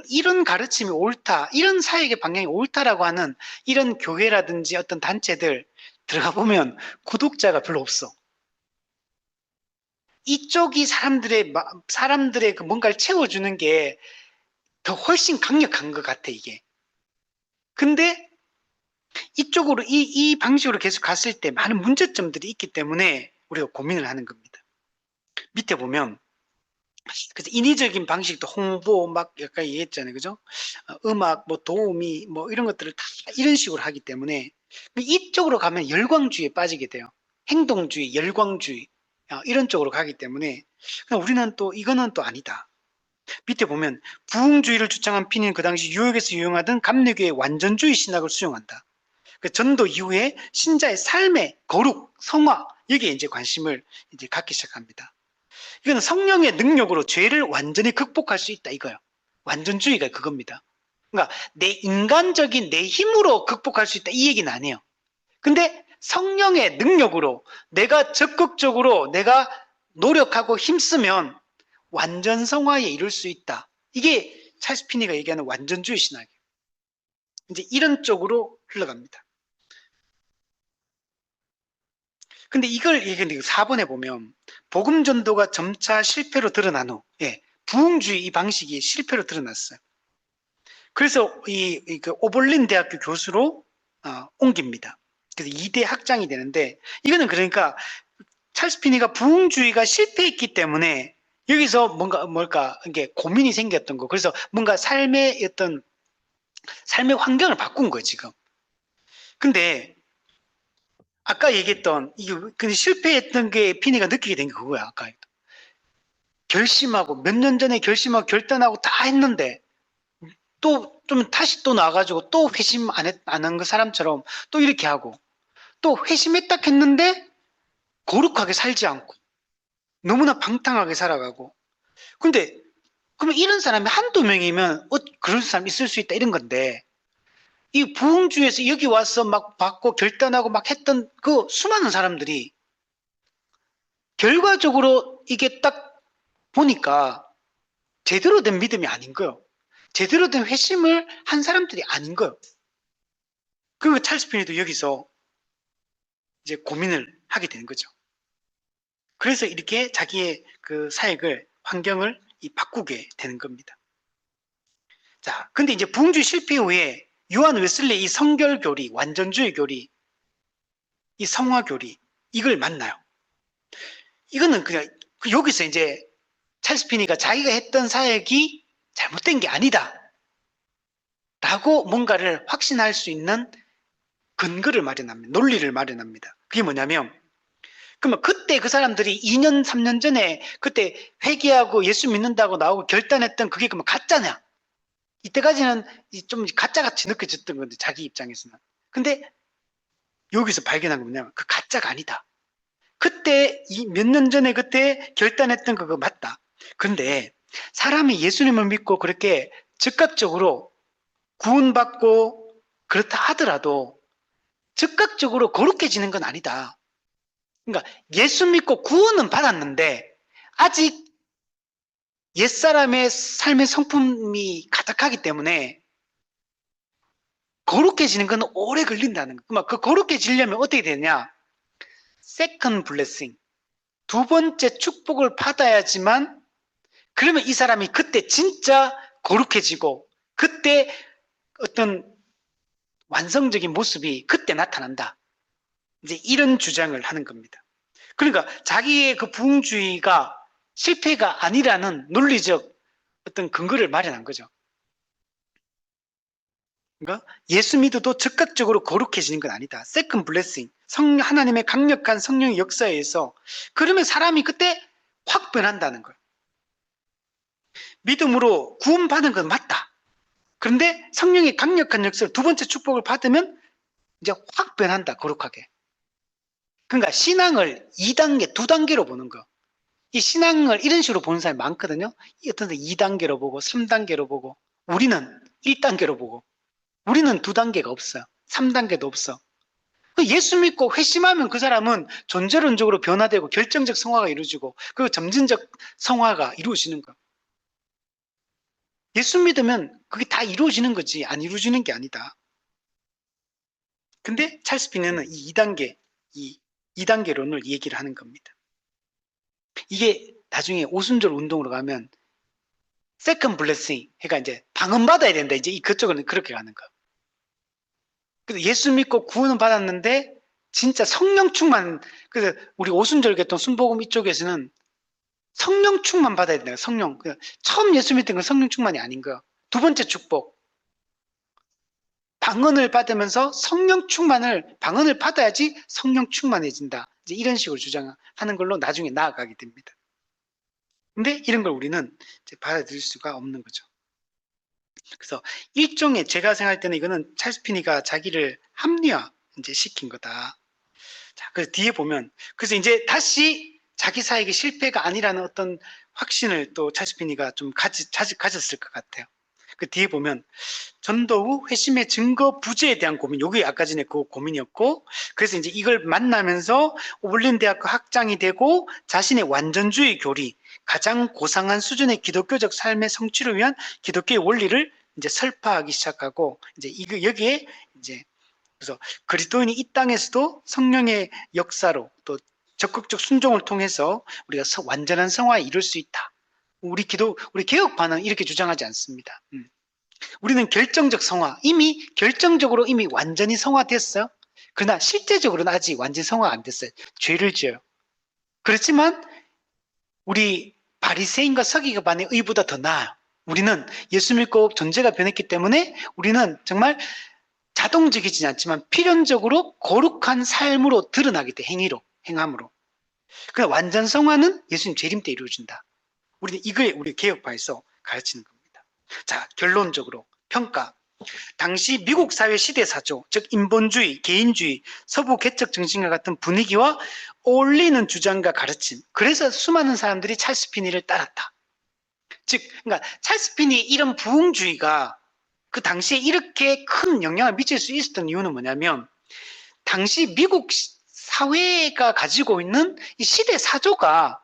이런 가르침이 옳다, 이런 사역의 방향이 옳다라고 하는 이런 교회라든지 어떤 단체들 들어가 보면 구독자가 별로 없어. 이쪽이 사람들의 그 뭔가를 채워주는 게 더 훨씬 강력한 것 같아, 이게. 근데 이쪽으로, 이 방식으로 계속 갔을 때 많은 문제점들이 있기 때문에 우리가 고민을 하는 겁니다. 밑에 보면, 그래서 인위적인 방식도 홍보 막 약간 얘기했잖아요. 그죠? 음악, 뭐 도우미, 뭐 이런 것들을 다 이런 식으로 하기 때문에 이쪽으로 가면 열광주의에 빠지게 돼요. 행동주의, 열광주의, 이런 쪽으로 가기 때문에 우리는 또 이거는 또 아니다. 밑에 보면 부흥주의를 주장한 피니는 그 당시 뉴욕에서 유행하던 감리교의 완전주의 신학을 수용한다. 그 전도 이후에 신자의 삶의 거룩, 성화 여기에 이제 관심을 이제 갖기 시작합니다. 이거는 성령의 능력으로 죄를 완전히 극복할 수 있다 이거예요. 완전주의가 그겁니다. 그러니까 내 인간적인 내 힘으로 극복할 수 있다 이 얘기는 아니에요. 근데 성령의 능력으로 내가 적극적으로 내가 노력하고 힘쓰면 완전 성화에 이룰 수 있다. 이게 찰스 피니가 얘기하는 완전주의 신학이에요. 이제 이런 쪽으로 흘러갑니다. 근데 이걸 얘기하는데 4번에 보면 복음 전도가 점차 실패로 드러난 후, 부흥주의 이 방식이 실패로 드러났어요. 그래서 그 오벌린 대학교 교수로 옮깁니다. 그래서 2대 학장이 되는데 이거는 그러니까 찰스 피니가 부흥주의가 실패했기 때문에 여기서 뭘까 이게 고민이 생겼던 거. 그래서 뭔가 삶의 환경을 바꾼 거예요 지금. 근데 아까 얘기했던 이게 근데 실패했던 게 피니가 느끼게 된 게 그거야. 아까 결심하고 몇 년 전에 결심하고 결단하고 다 했는데 또 좀 다시 또 나와가지고 또 회심 안 한 그 사람처럼 또 이렇게 하고 또 회심했다 했는데 거룩하게 살지 않고 너무나 방탕하게 살아가고. 근데 그러면 이런 사람이 한두 명이면 그런 사람 있을 수 있다 이런 건데 이 부흥주에서 여기 와서 막 받고 결단하고 막 했던 그 수많은 사람들이 결과적으로 이게 딱 보니까 제대로 된 믿음이 아닌 거예요. 제대로 된 회심을 한 사람들이 아닌 거예요. 그 찰스 피니도 여기서 이제 고민을 하게 되는 거죠. 그래서 이렇게 자기의 그 사역을 환경을 바꾸게 되는 겁니다. 자, 근데 이제 부흥주의 실패 후에 요한 웨슬리 이 성결교리, 완전주의 교리, 이 성화교리 이걸 만나요. 이거는 그냥 여기서 이제 찰스 피니가 자기가 했던 사역이 잘못된 게 아니다 라고 뭔가를 확신할 수 있는 근거를 마련합니다. 논리를 마련합니다. 그게 뭐냐면 그러면 그때 그 사람들이 2년, 3년 전에 그때 회개하고 예수 믿는다고 나오고 결단했던 그게 그러면 가짜냐? 이때까지는 좀 가짜같이 느껴졌던 건데 자기 입장에서는. 근데 여기서 발견한 건 뭐냐면 그 가짜가 아니다. 그때 몇 년 전에 그때 결단했던 그거 맞다. 그런데 사람이 예수님을 믿고 그렇게 즉각적으로 구원받고 그렇다 하더라도 즉각적으로 거룩해지는 건 아니다. 그러니까 예수 믿고 구원은 받았는데 아직 옛사람의 삶의 성품이 가득하기 때문에 거룩해지는 건 오래 걸린다는 거. 그러니까 그 거룩해지려면 어떻게 되냐? 세컨 블레싱. 두 번째 축복을 받아야지만 그러면 이 사람이 그때 진짜 거룩해지고 그때 어떤 완성적인 모습이 그때 나타난다. 이제 이런 주장을 하는 겁니다. 그러니까 자기의 그 부흥주의가 실패가 아니라는 논리적 어떤 근거를 마련한 거죠. 그러니까 예수 믿어도 즉각적으로 거룩해지는 건 아니다. 세컨 블레싱, 하나님의 강력한 성령의 역사에 의해서 그러면 사람이 그때 확 변한다는 거예요. 믿음으로 구원받은 건 맞다. 그런데 성령의 강력한 역사로 두 번째 축복을 받으면 이제 확 변한다, 거룩하게. 그러니까 신앙을 2단계, 2단계로 보는 거. 이 신앙을 이런 식으로 보는 사람이 많거든요. 어떤 데 2단계로 보고 3단계로 보고 우리는 1단계로 보고 우리는 2단계가 없어요. 3단계도 없어. 예수 믿고 회심하면 그 사람은 존재론적으로 변화되고 결정적 성화가 이루어지고 그리고 점진적 성화가 이루어지는 거예요. 예수 믿으면 그게 다 이루어지는 거지 안 이루어지는 게 아니다. 근데 찰스 피니는 이 2단계, 이 2단계론을 얘기를 하는 겁니다. 이게 나중에 오순절 운동으로 가면 세컨 블레싱, 그러니까 이제 방언받아야 된다. 이제 그쪽은 그렇게 가는 거. 그래서 예수 믿고 구원은 받았는데 진짜 성령 충만. 그래서 우리 오순절 계통 순복음 이쪽에서는 성령 충만 받아야 된다. 성령. 처음 예수 믿던 건 성령 충만이 아닌 거야. 두 번째 축복. 방언을 받으면서 방언을 받아야지 성령 충만해진다. 이제 이런 식으로 주장하는 걸로 나중에 나아가게 됩니다. 근데 이런 걸 우리는 이제 받아들일 수가 없는 거죠. 그래서 일종의 제가 생각할 때는 이거는 찰스 피니가 자기를 합리화 이제 시킨 거다. 자, 그래서 뒤에 보면 그래서 이제 다시 자기 사역이 실패가 아니라는 어떤 확신을 또 찰스 피니가 좀 가졌을 것 같아요. 그 뒤에 보면 전도 후 회심의 증거 부재에 대한 고민, 요게 아까 전에 그 고민이었고, 그래서 이제 이걸 만나면서 오블린 대학교 학장이 되고 자신의 완전주의 교리, 가장 고상한 수준의 기독교적 삶의 성취를 위한 기독교의 원리를 이제 설파하기 시작하고, 이제 여기에 이제 그래서 그리스도인이 이 땅에서도 성령의 역사로 또 적극적 순종을 통해서 우리가 완전한 성화에 이룰 수 있다. 우리 개혁파는 이렇게 주장하지 않습니다. 우리는 결정적 성화, 결정적으로 이미 완전히 성화됐어요. 그러나 실제적으로는 아직 완전히 성화가 안 됐어요. 죄를 지어요. 그렇지만 우리 바리새인과 서기관의 의보다 더 나아요. 우리는 예수 믿고 존재가 변했기 때문에 우리는 정말 자동적이지 않지만 필연적으로 거룩한 삶으로 드러나게 돼. 행함으로. 그 완전 성화는 예수님 재림 때 이루어진다. 우리는 이걸 우리 개혁파에서 가르치는 겁니다. 자, 결론적으로 평가. 당시 미국 사회 시대사조, 즉 인본주의, 개인주의, 서부 개척 정신과 같은 분위기와 어울리는 주장과 가르침. 그래서 수많은 사람들이 찰스 피니를 따랐다. 즉, 그러니까 찰스 피니 이런 부흥주의가 그 당시에 이렇게 큰 영향을 미칠 수 있었던 이유는 뭐냐면 당시 미국 사회가 가지고 있는 이 시대 사조가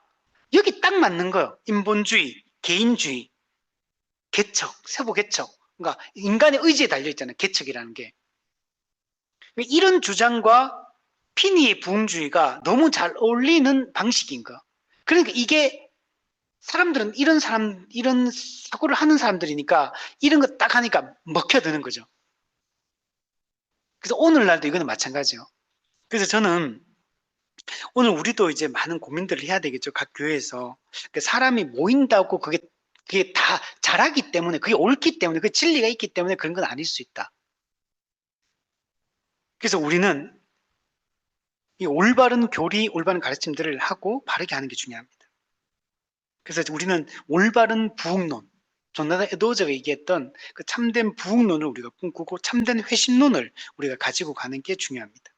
여기 딱 맞는 거예요. 인본주의, 개인주의, 개척, 세부 개척. 그러니까 인간의 의지에 달려있잖아요. 개척이라는 게. 이런 주장과 피니의 부흥주의가 너무 잘 어울리는 방식인 거예요. 그러니까 이게 사람들은 이런 사고를 하는 사람들이니까 이런 거 딱 하니까 먹혀드는 거죠. 그래서 오늘날도 이거는 마찬가지예요. 그래서 저는 오늘 우리도 이제 많은 고민들을 해야 되겠죠. 각 교회에서. 사람이 모인다고 그게 다 잘하기 때문에, 그게 옳기 때문에, 그 진리가 있기 때문에 그런 건 아닐 수 있다. 그래서 우리는 이 올바른 교리, 올바른 가르침들을 하고 바르게 하는 게 중요합니다. 그래서 우리는 올바른 부흥론, 조나단 에드워즈가 얘기했던 그 참된 부흥론을 우리가 꿈꾸고 참된 회심론을 우리가 가지고 가는 게 중요합니다.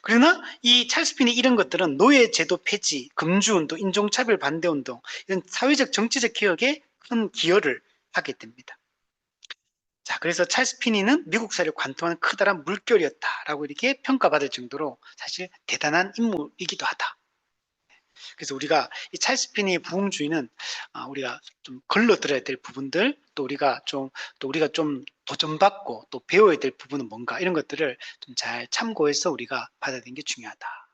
그러나 이 찰스 피니 이런 것들은 노예제도 폐지, 금주운동, 인종차별 반대운동 이런 사회적 정치적 개혁에 큰 기여를 하게 됩니다. 자, 그래서 찰스 피니는 미국 사회를 관통하는 커다란 물결이었다라고 이렇게 평가받을 정도로 사실 대단한 인물이기도 하다. 그래서 우리가 이 찰스 피니의 부흥주의는 우리가 좀 걸러들어야 될 부분들, 또 우리가 좀 도전받고 또 배워야 될 부분은 뭔가 이런 것들을 좀 잘 참고해서 우리가 받아들이는 게 중요하다.